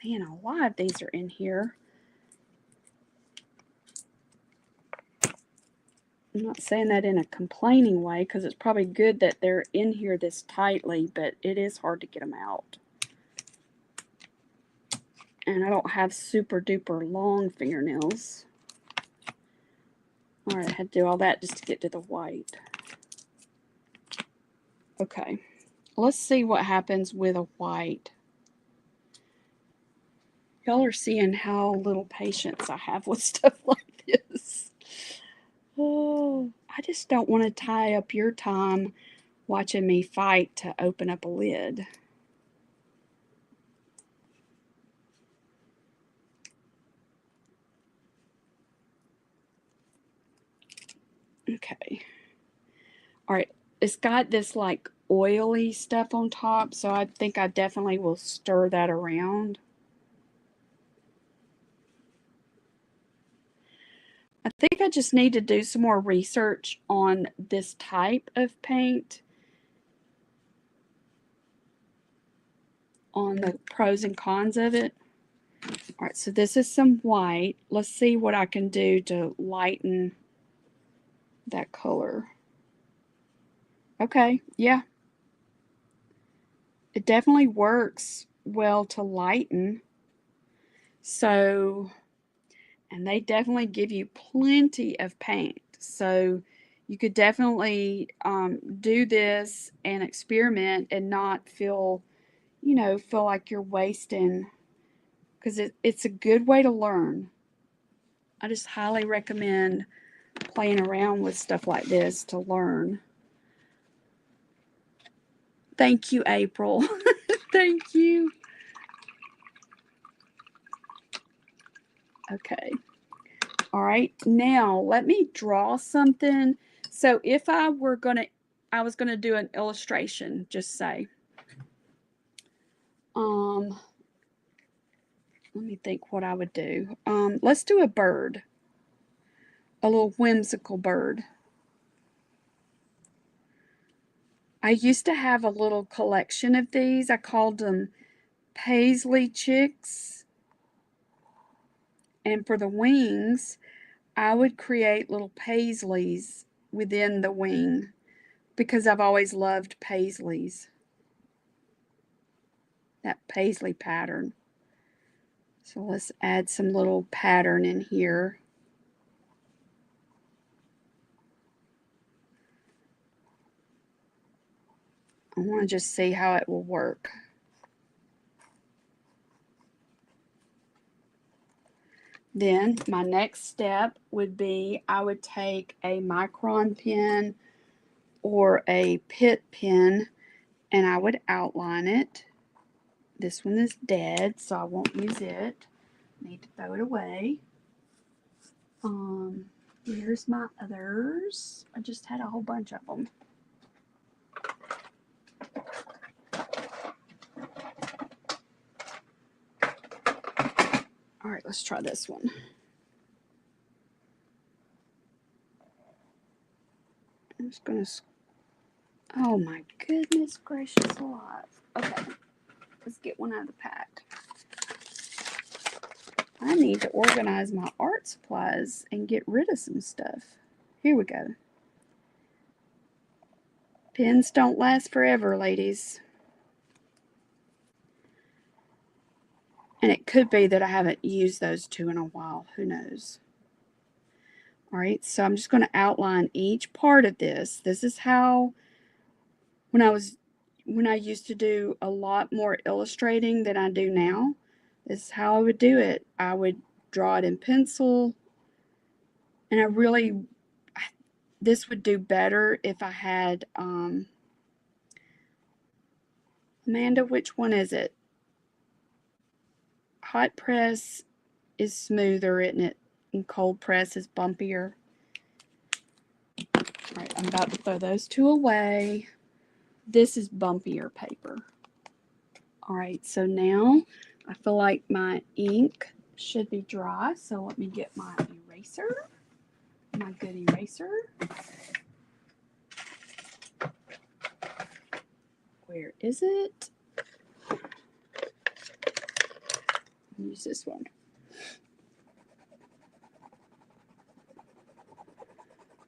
Man, a lot of these are in here. I'm not saying that in a complaining way, because it's probably good that they're in here this tightly, but it is hard to get them out. And I don't have super duper long fingernails. All right, I had to do all that just to get to the white. Okay, let's see what happens with a white. Y'all are seeing how little patience I have with stuff like this. Oh, I just don't want to tie up your time watching me fight to open up a lid. Okay. All right. It's got this like oily stuff on top, so I think I definitely will stir that around. I think I just need to do some more research on this type of paint, on the pros and cons of it. All right, so this is some white. Let's see what I can do to lighten that color. Okay, yeah. It definitely works well to lighten. So, and they definitely give you plenty of paint. So you could definitely do this and experiment and not feel, feel like you're wasting, because it's a good way to learn. I just highly recommend playing around with stuff like this to learn. Thank you, April. Thank you. Okay. All right. Now let me draw something. So if I was going to do an illustration, just say, let me think what I would do. Let's do a bird, a little whimsical bird. I used to have a little collection of these. I called them Paisley Chicks. And for the wings, I would create little paisleys within the wing because I've always loved paisleys. That paisley pattern. So let's add some little pattern in here. I want to just see how it will work. Then my next step would be I would take a micron pen or a Pitt pen and I would outline it. This one is dead, so I won't use it. Need to throw it away. Here's my others. I just had a whole bunch of them. All right, let's try this one. I'm just gonna. Oh my goodness gracious alive. Okay, let's get one out of the pack. I need to organize my art supplies and get rid of some stuff. Here we go. Pens don't last forever, ladies. And it could be that I haven't used those two in a while. Who knows? All right, so I'm just going to outline each part of this. This is how, when I used to do a lot more illustrating than I do now, this is how I would do it. I would draw it in pencil, and this would do better if I had, Amanda, which one is it? Hot press is smoother, isn't it? And cold press is bumpier. All right, I'm about to throw those two away. This is bumpier paper. All right, so now I feel like my ink should be dry. So let me get my eraser, my good eraser. Where is it? Use this one.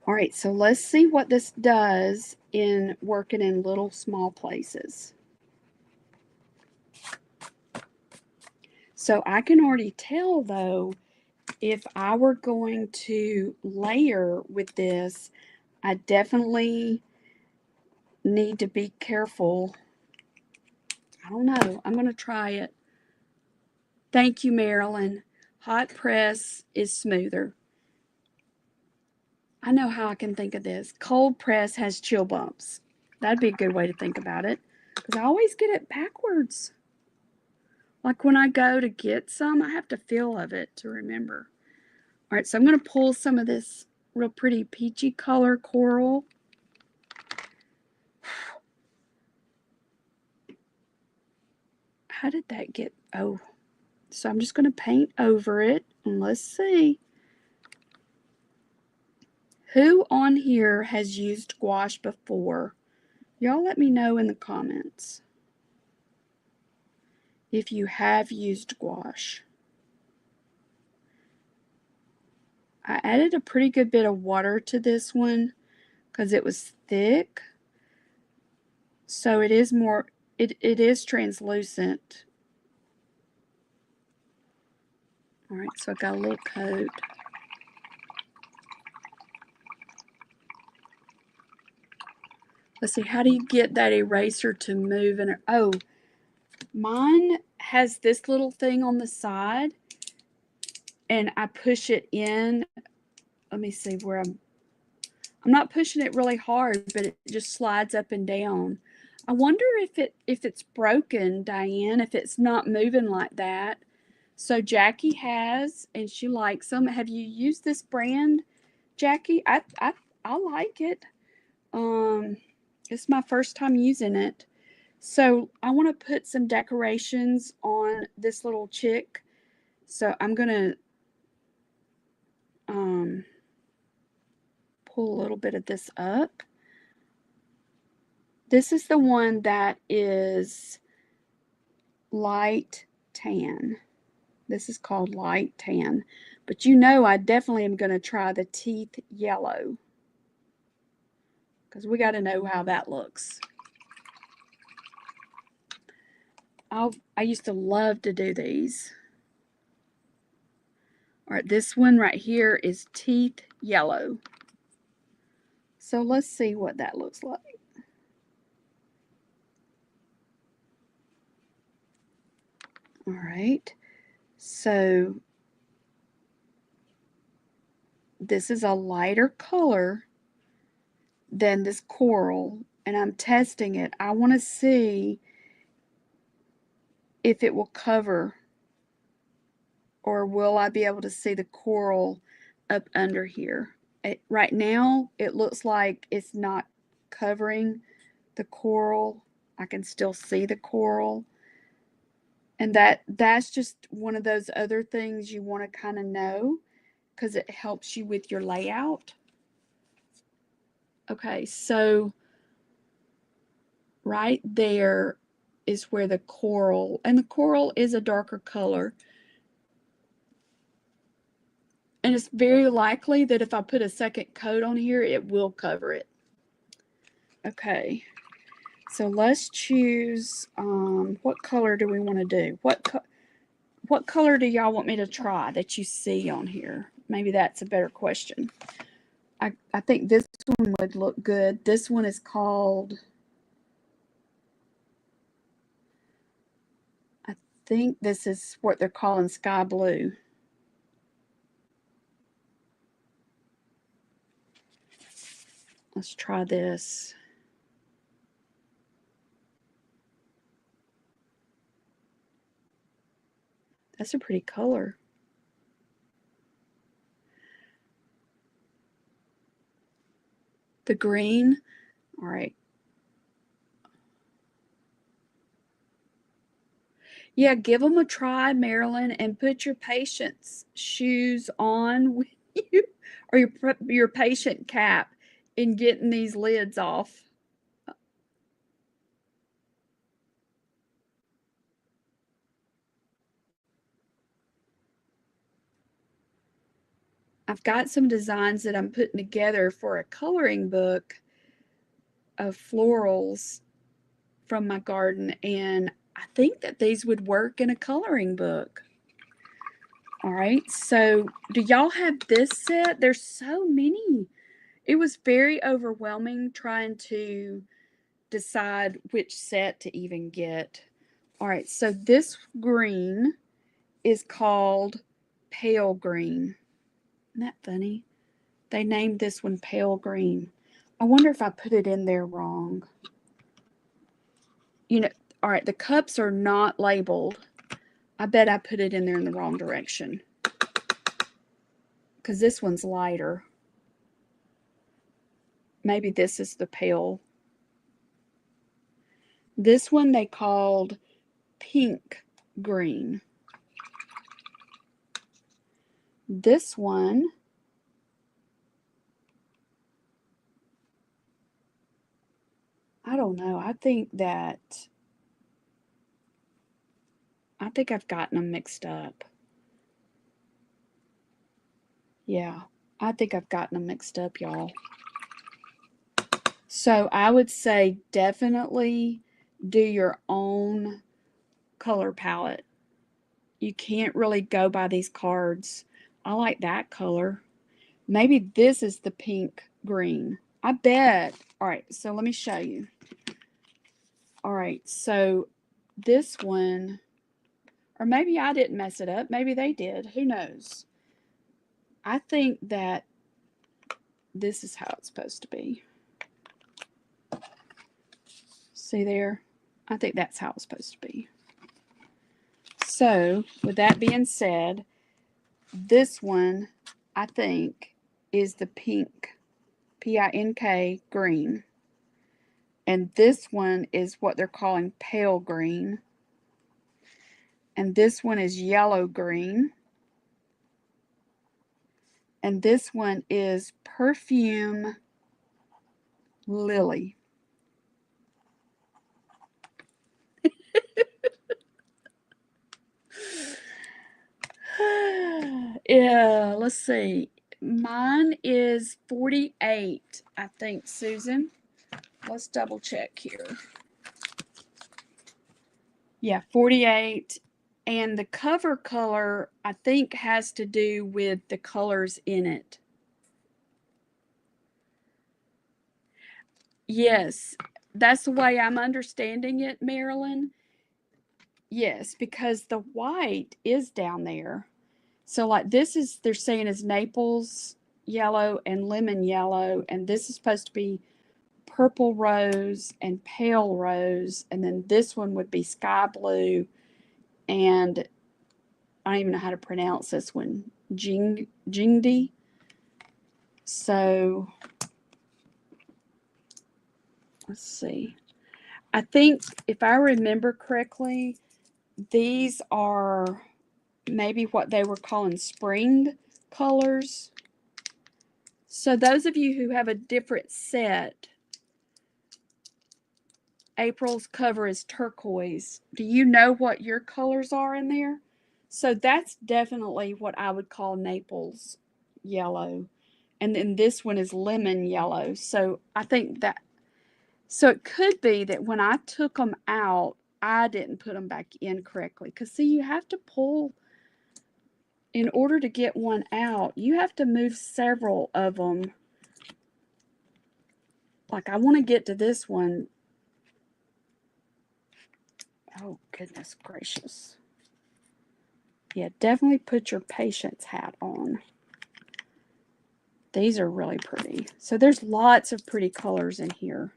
All right, so let's see what this does in working in little small places. So I can already tell though, if I were going to layer with this, I definitely need to be careful. I don't know. I'm going to try it. Thank you, Marilyn. Hot press is smoother. I know how I can think of this. Cold press has chill bumps. That'd be a good way to think about it, because I always get it backwards. Like when I go to get some, I have to feel of it to remember. All right, so I'm going to pull some of this real pretty peachy color coral. How did that get? Oh, so I'm just going to paint over it, and let's see. Who on here has used gouache before? Y'all let me know in the comments if you have used gouache. I added a pretty good bit of water to this one because it was thick. So it is more, it is translucent. All right, so I got a little coat. Let's see, how do you get that eraser to move? And oh, mine has this little thing on the side, and I push it in. Let me see where I'm not pushing it really hard, but it just slides up and down. I wonder if it's broken, Diane, if it's not moving like that. So Jackie has, and she likes them. Have you used this brand, Jackie? I like it. It's my first time using it. So I want to put some decorations on this little chick. So I'm gonna pull a little bit of this up. This is the one that is light tan. This is called light tan. But you know I definitely am going to try the teeth yellow, because we got to know how that looks. I used to love to do these. All right, this one right here is teeth yellow. So let's see what that looks like. All right, so this is a lighter color than this coral, and I'm testing it. I want to see if it will cover, or will I be able to see the coral up under here. Right now, it looks like it's not covering the coral. I can still see the coral. And that's just one of those other things you want to kind of know, because it helps you with your layout. Okay, so right there is where the coral, and the coral is a darker color. And it's very likely that if I put a second coat on here, it will cover it. Okay, so let's choose, what color do we want to do? What color do y'all want me to try that you see on here? Maybe that's a better question. I think this one would look good. This one is called, I think this is what they're calling sky blue. Let's try this. That's a pretty color. The green. All right. Yeah, give them a try, Marilyn, and put your patient's shoes on with you, or your patient cap, in getting these lids off. I've got some designs that I'm putting together for a coloring book of florals from my garden, and I think that these would work in a coloring book. All right, so do y'all have this set? There's so many. It was very overwhelming trying to decide which set to even get. All right, so this green is called pale green. Isn't that funny? They named this one pale green. I wonder if I put it in there wrong. You know, all right, the cups are not labeled. I bet I put it in there in the wrong direction, because this one's lighter. Maybe this is the pale. This one they called pink green. This one, I don't know. I think I've gotten them mixed up. Yeah, I think I've gotten them mixed up, y'all. So I would say definitely do your own color palette. You can't really go by these cards. I like that color. Maybe this is the pink green. I bet. All right, so let me show you. All right, so this one, or maybe I didn't mess it up. Maybe they did. Who knows? I think that this is how it's supposed to be. See there? I think that's how it's supposed to be. So, with that being said, this one, I think, is the pink, P-I-N-K, green. And this one is what they're calling pale green. And this one is yellow green. And this one is perfume lily. Yeah, let's see. Mine is 48, I think, Susan. Let's double check here. Yeah, 48. And the cover color, I think, has to do with the colors in it. Yes, that's the way I'm understanding it, Marilyn. Yes, because the white is down there. So, like, this is, they're saying is Naples yellow and lemon yellow, and this is supposed to be purple rose and pale rose, and then this one would be sky blue, and I don't even know how to pronounce this one, Jingdi. So let's see. I think if I remember correctly, these are maybe what they were calling spring colors. So those of you who have a different set, April's cover is turquoise. Do you know what your colors are in there? So that's definitely what I would call Naples yellow. And then this one is lemon yellow. So I think that, so it could be that when I took them out, I didn't put them back in correctly. Because see, you have to pull, in order to get one out, you have to move several of them. Like I want to get to this one. Oh, goodness gracious. Yeah, definitely put your patience hat on. These are really pretty. So there's lots of pretty colors in here.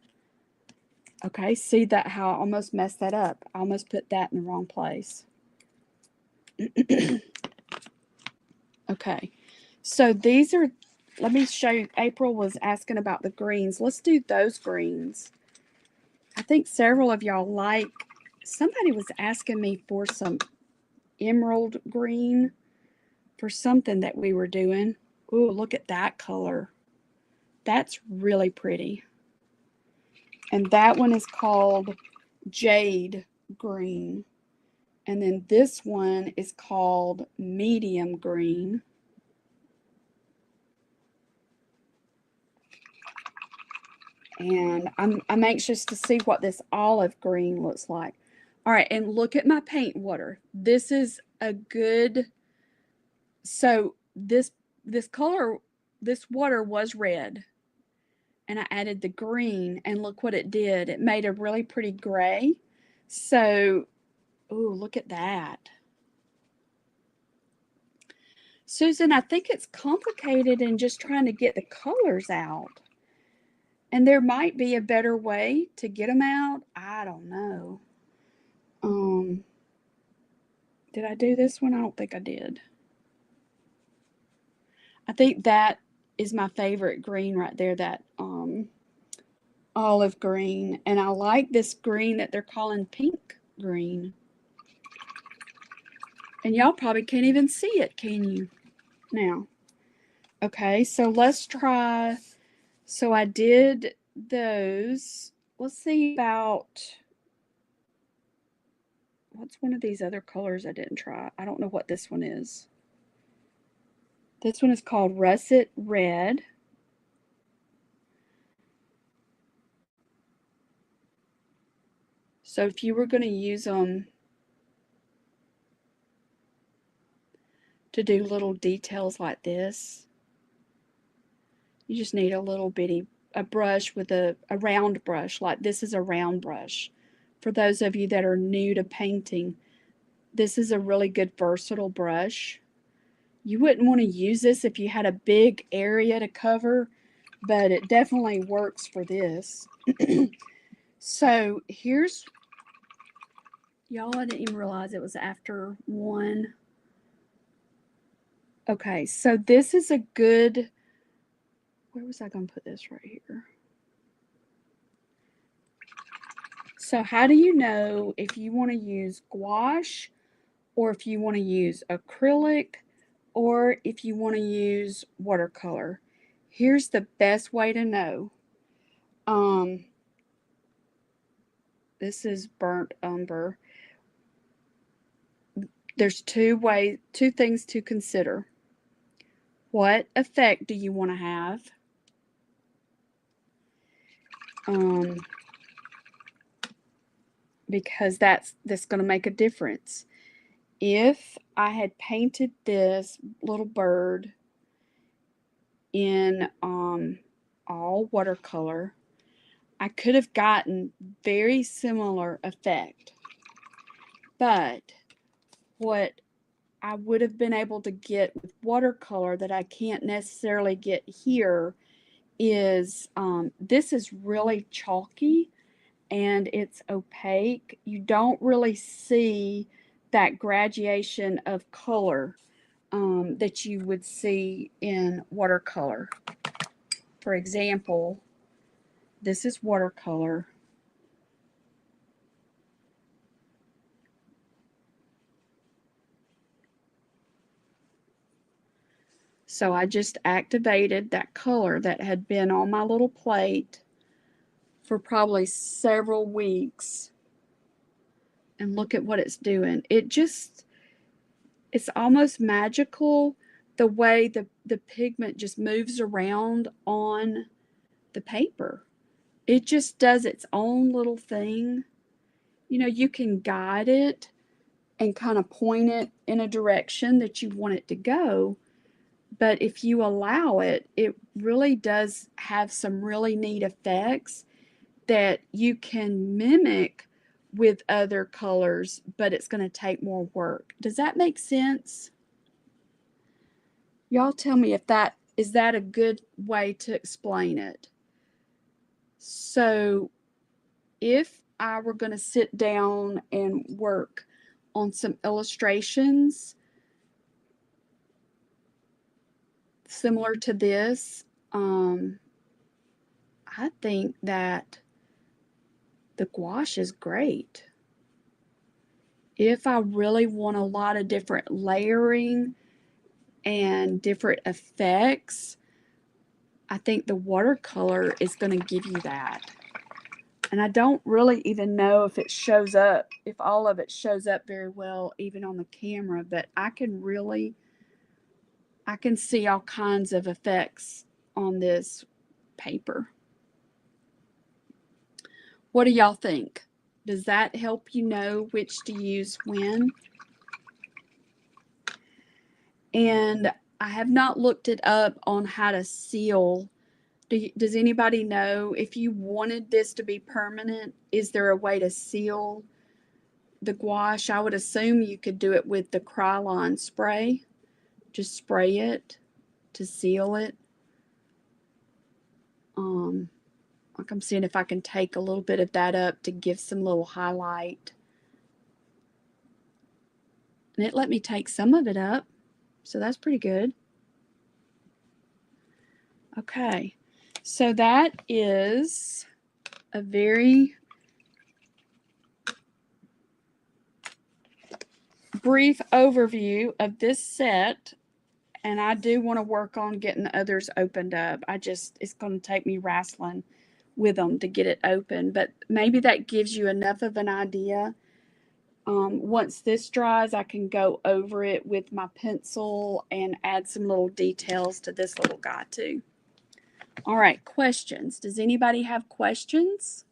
Okay, see that how I almost messed that up. I almost put that in the wrong place. Okay, so these are, let me show you, April was asking about the greens. Let's do those greens. I think several of y'all like, somebody was asking me for some emerald green for something that we were doing. Ooh, look at that color. That's really pretty. And that one is called Jade Green. And then this one is called Medium Green. And I'm anxious to see what this olive green looks like. All right, and look at my paint water. This is a good, so this color, this water was red. And I added the green, and look what it did. It made a really pretty gray. So, ooh, look at that. Susan, I think it's complicated in just trying to get the colors out. And there might be a better way to get them out. I don't know. Did I do this one? I don't think I did. I think that is my favorite green right there, that olive green. And I like this green that they're calling pink green. And y'all probably can't even see it, can you? Now. Okay, so let's try. So I did those. Let's see about, what's one of these other colors I didn't try? I don't know what this one is. This one is called Russet Red. So if you were going to use them to do little details like this, you just need a little bitty, a brush with a round brush. Like this is a round brush. For those of you that are new to painting, this is a really good versatile brush. You wouldn't want to use this if you had a big area to cover, but it definitely works for this. So here's, y'all, I didn't even realize it was after 1. Okay, so this is a good, where was I going to put this? Right here. So how do you know if you want to use gouache, or if you want to use acrylic, or if you want to use watercolor? Here's the best way to know. This is burnt umber. There's two things to consider. What effect do you want to have? Because that's going to make a difference. If I had painted this little bird in all watercolor, I could have gotten very similar effect. But what I would have been able to get with watercolor that I can't necessarily get here is this is really chalky and it's opaque. You don't really see that gradation of color that you would see in watercolor. For example, this is watercolor. So I just activated that color that had been on my little plate for probably several weeks. And look at what it's doing. It's almost magical the way the pigment just moves around on the paper. It just does its own little thing. You know, you can guide it and kind of point it in a direction that you want it to go. But if you allow it, it really does have some really neat effects that you can mimic with other colors, but it's going to take more work. Does that make sense? Y'all tell me if that is a good way to explain it. So if I were going to sit down and work on some illustrations similar to this, I think that the gouache is great. If I really want a lot of different layering and different effects, I think the watercolor is going to give you that. And I don't really even know if it shows up, if all of it shows up very well, even on the camera, but I can see all kinds of effects on this paper. What do y'all think? Does that help you know which to use when? And I have not looked it up on how to seal. Does anybody know if you wanted this to be permanent, is there a way to seal the gouache? I would assume you could do it with the Krylon spray. Just spray it to seal it. Like I'm seeing if I can take a little bit of that up to give some little highlight. And it let me take some of it up, so that's pretty good. Okay, so that is a very brief overview of this set, and I do want to work on getting the others opened up. It's going to take me wrestling with them to get it open, but maybe that gives you enough of an idea. Once this dries, I can go over it with my pencil and add some little details to this little guy too. All right, questions. Does anybody have questions?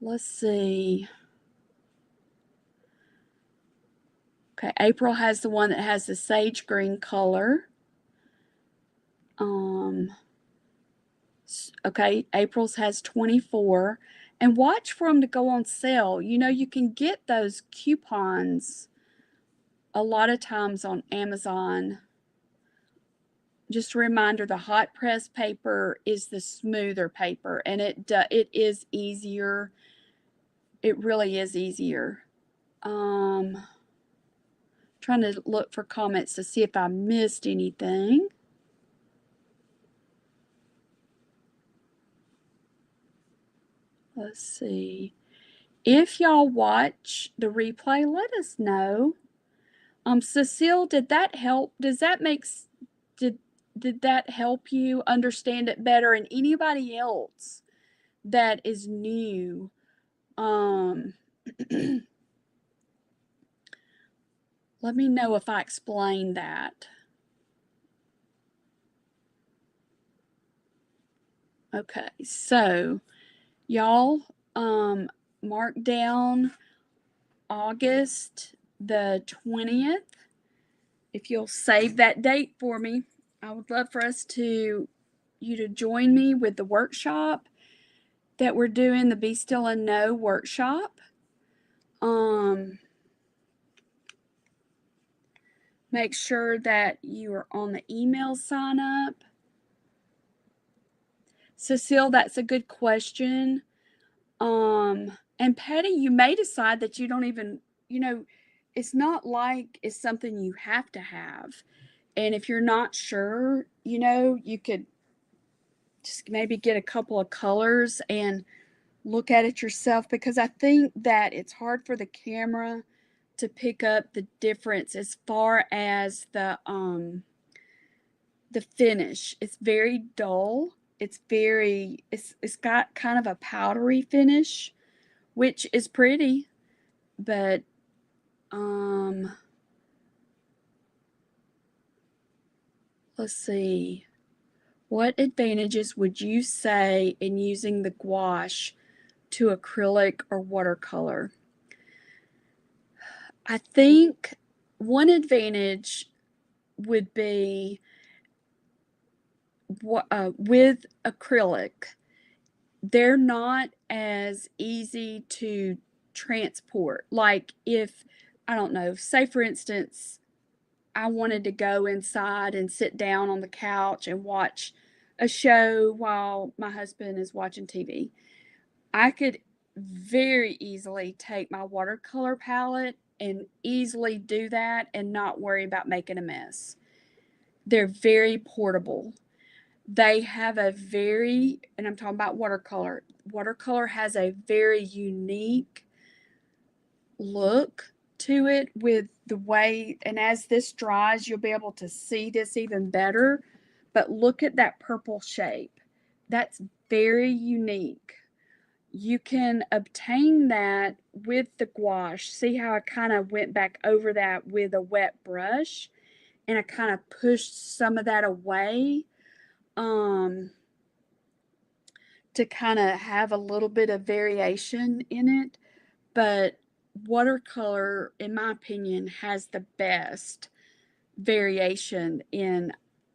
Let's see. Okay, April has the one that has the sage green color. Okay, April's has 24. And watch for them to go on sale. You know, you can get those coupons a lot of times on Amazon. Just a reminder, the hot press paper is the smoother paper, and it is easier. It really is easier. Trying to look for comments to see if I missed anything. Let's see. If y'all watch the replay, let us know. Cecile, did that help? Does that did that help you understand it better? And anybody else that is new, let me know if I explained that. Okay, so y'all mark down August the 20th. If you'll save that date for me, I would love for you to join me with the workshop that we're doing, the Be Still and Know workshop. Make sure that you are on the email sign up. Cecile, that's a good question. And Patty, you may decide that you don't even, it's not like it's something you have to have. And if you're not sure, you could just maybe get a couple of colors and look at it yourself, because I think that it's hard for the camera to pick up the difference as far as the finish. It's very dull. It's got kind of a powdery finish, which is pretty, but let's see. What advantages would you say in using the gouache to acrylic or watercolor? I think one advantage would be with acrylic, they're not as easy to transport. Like if, I don't know, say for instance, I wanted to go inside and sit down on the couch and watch a show while my husband is watching TV. I could very easily take my watercolor palette and easily do that and not worry about making a mess. They're very portable. They have and I'm talking about watercolor. Watercolor has a very unique look to it with the way, and as this dries, you'll be able to see this even better. But look at that purple shape. That's very unique. You can obtain that with the gouache. See how I kind of went back over that with a wet brush and I kind of pushed some of that away to kind of have a little bit of variation in it. But watercolor, in my opinion, has the best variation in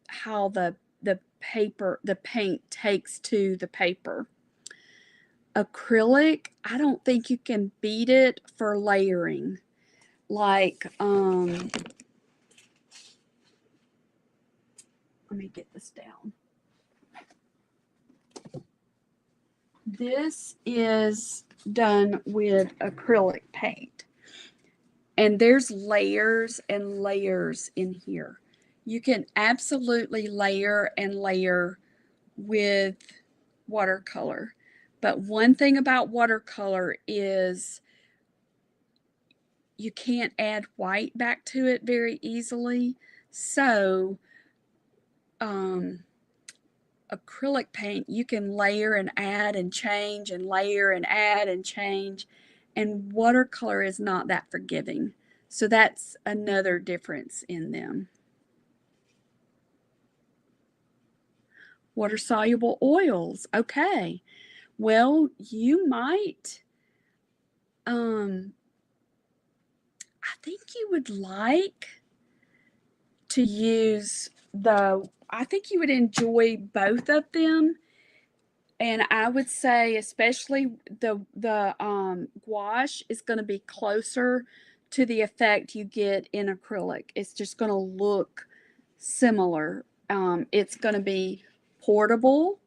how the paint takes to the paper. Acrylic, I don't think you can beat it for layering. Like, let me get this down. This is done with acrylic paint. And there's layers and layers in here. You can absolutely layer and layer with watercolor. But one thing about watercolor is you can't add white back to it very easily. So acrylic paint, you can layer and add and change and layer and add and change. And watercolor is not that forgiving. So that's another difference in them. Water-soluble oils. Okay. Well, you might, I think you would like to use I think you would enjoy both of them. And I would say, especially the gouache is going to be closer to the effect you get in acrylic. It's just going to look similar. It's going to be portable.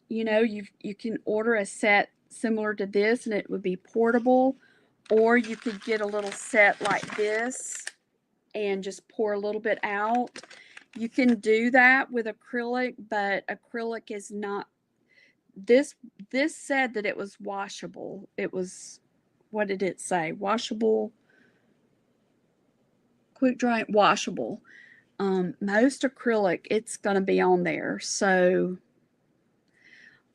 You can order a set similar to this, and it would be portable. Or you could get a little set like this and just pour a little bit out. You can do that with acrylic, but acrylic is not. This said that it was washable. It was, what did it say? Washable, quick dry, washable. Most acrylic, it's going to be on there. So,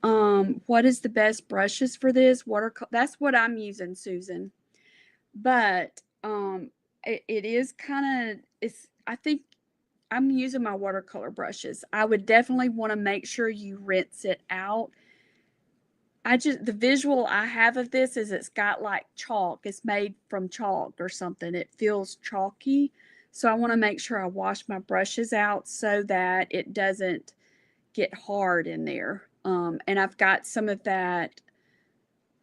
what is the best brushes for this? That's what I'm using, Susan. But it is kind of, I think I'm using my watercolor brushes. I would definitely want to make sure you rinse it out the visual I have of this is it's got like chalk. It's made from chalk or something. It feels chalky. So I want to make sure I wash my brushes out so that it doesn't get hard in there. And I've got some of that,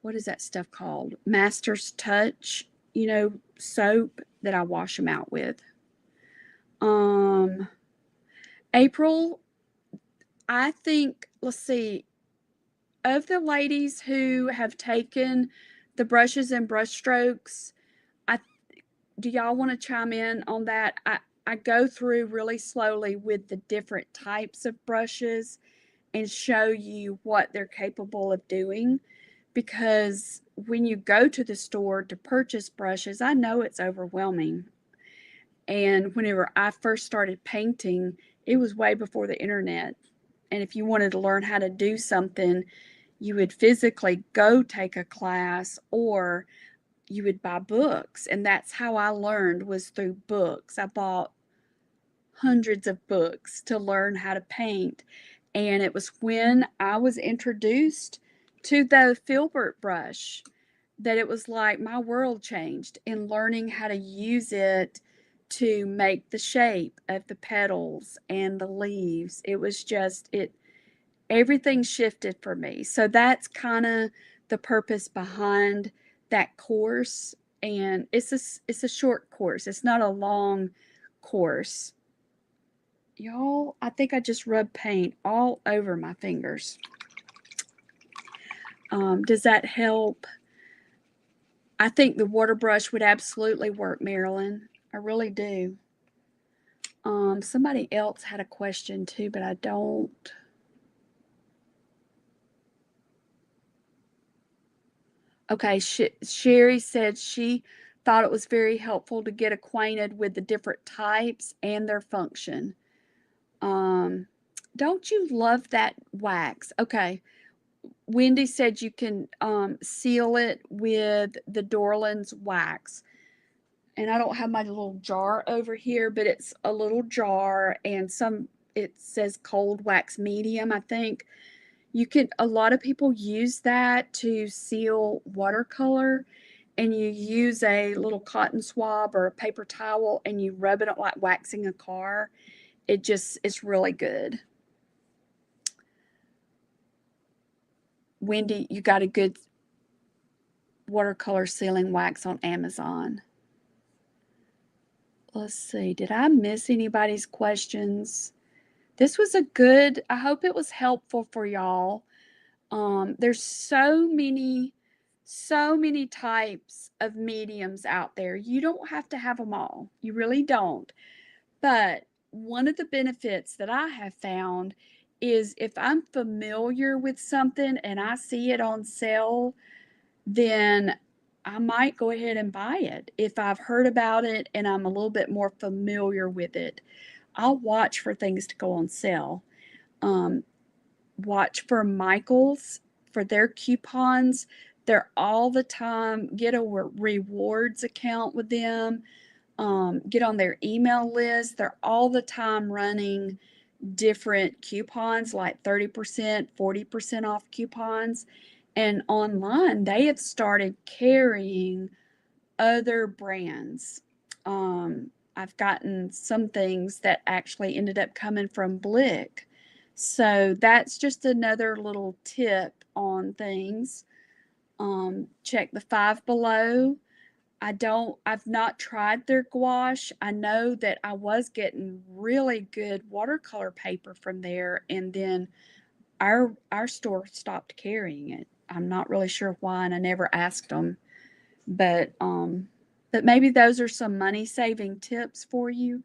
what is that stuff called? Master's Touch, soap that I wash them out with. Um, April, I think, let's see, of the ladies who have taken the brushes and brush strokes, I do y'all want to chime in on that? I go through really slowly with the different types of brushes and show you what they're capable of doing, because when you go to the store to purchase brushes, I know it's overwhelming. And whenever I first started painting, it was way before the internet. And if you wanted to learn how to do something, you would physically go take a class or you would buy books. And that's how I learned, was through books. I bought hundreds of books to learn how to paint. And it was when I was introduced to the filbert brush that it was like my world changed in learning how to use it to make the shape of the petals and the leaves. It was just, everything shifted for me. So that's kind of the purpose behind that course. And it's a short course. It's not a long course. Y'all, I think I just rubbed paint all over my fingers. Does that help? I think the water brush would absolutely work, Marilyn. I really do. Somebody else had a question too, but I don't. Okay, Sherry said she thought it was very helpful to get acquainted with the different types and their function. Don't you love that wax? Okay. Wendy said you can seal it with the Dorland's wax. And I don't have my little jar over here, but it's a little jar, and it says cold wax medium, I think. A lot of people use that to seal watercolor, and you use a little cotton swab or a paper towel and you rub it like waxing a car. It's really good. Wendy, you got a good watercolor sealing wax on Amazon. Let's see, did I miss anybody's questions? This was I hope it was helpful for y'all. There's so many types of mediums out there. You don't have to have them all. You really don't. But one of the benefits that I have found is if I'm familiar with something and I see it on sale, then I might go ahead and buy it. If I've heard about it and I'm a little bit more familiar with it, I'll watch for things to go on sale. Watch for Michaels for their coupons. They're all the time. Get a rewards account with them. Get on their email list. They're all the time running different coupons, like 30%, 40% off coupons. And online, they have started carrying other brands. I've gotten some things that actually ended up coming from Blick. So that's just another little tip on things. Check the Five Below. I've not tried their gouache. I know that I was getting really good watercolor paper from there, and then our store stopped carrying it. I'm not really sure why, and I never asked them. But maybe those are some money saving tips for you.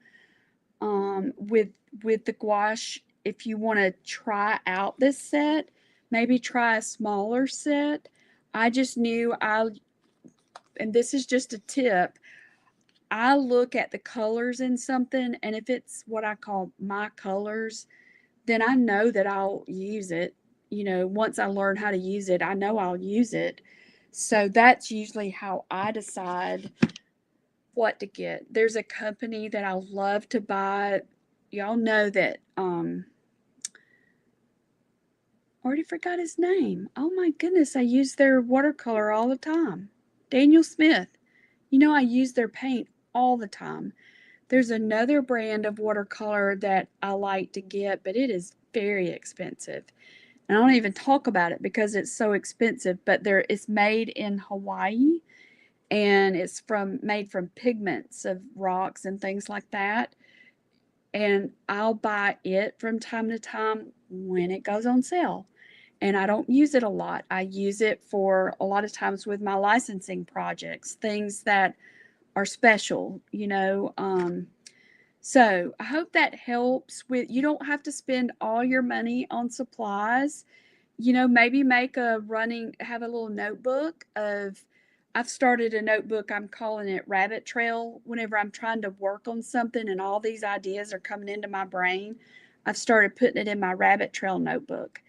With the gouache, if you want to try out this set, maybe try a smaller set. I just knew and this is just a tip, I look at the colors in something, and if it's what I call my colors, then I know that I'll use it. Once I learn how to use it, I know I'll use it. So that's usually how I decide what to get. There's a company that I love to buy. Y'all know that Already forgot his name. Oh my goodness, I use their watercolor all the time. Daniel Smith. You know, I use their paint all the time. There's another brand of watercolor that I like to get, but it is very expensive. And I don't even talk about it because it's so expensive, but it's made in Hawaii and it's made from pigments of rocks and things like that. And I'll buy it from time to time when it goes on sale. And I don't use it a lot. I use it for a lot of times with my licensing projects, things that are special, you know. So I hope that helps with, you don't have to spend all your money on supplies. You know, maybe have a little notebook of, I've started a notebook, I'm calling it Rabbit Trail. Whenever I'm trying to work on something and all these ideas are coming into my brain, I've started putting it in my Rabbit Trail notebook.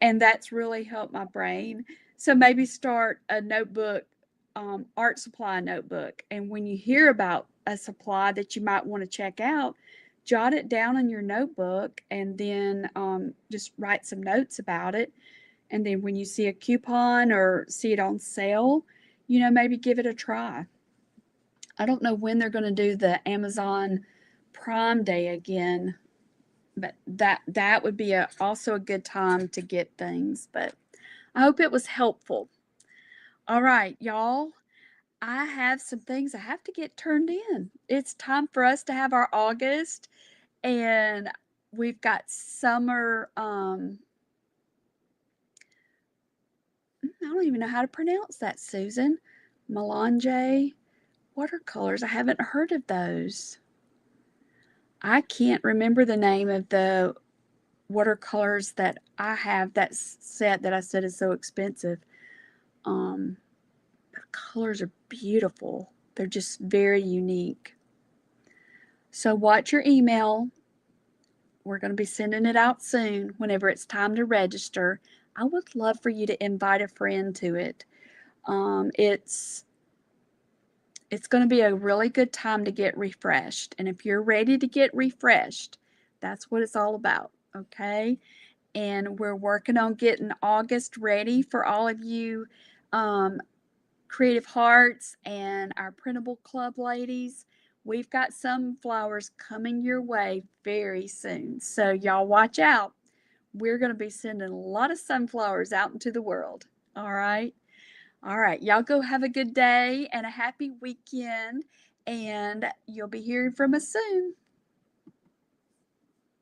And that's really helped my brain. So maybe start a notebook, art supply notebook. And when you hear about a supply that you might want to check out, jot it down in your notebook and then just write some notes about it. And then when you see a coupon or see it on sale, you know, maybe give it a try. I don't know when they're going to do the Amazon Prime Day again, but that would be also a good time to get things. But I hope it was helpful. All right, y'all. I have some things I have to get turned in. It's time for us to have our August, and we've got summer. I don't even know how to pronounce that, Susan. Melange watercolors. I haven't heard of those. I can't remember the name of the watercolors that I have, that set that I said is so expensive. The colors are beautiful. They're just very unique. So watch your email. We're going to be sending it out soon whenever it's time to register. I would love for you to invite a friend to it. It's going to be a really good time to get refreshed. And if you're ready to get refreshed, that's what it's all about. Okay. And we're working on getting August ready for all of you Creative Hearts and our Printable Club ladies. We've got sunflowers coming your way very soon. So y'all watch out. We're going to be sending a lot of sunflowers out into the world. All right. All right. Y'all go have a good day and a happy weekend. And you'll be hearing from us soon.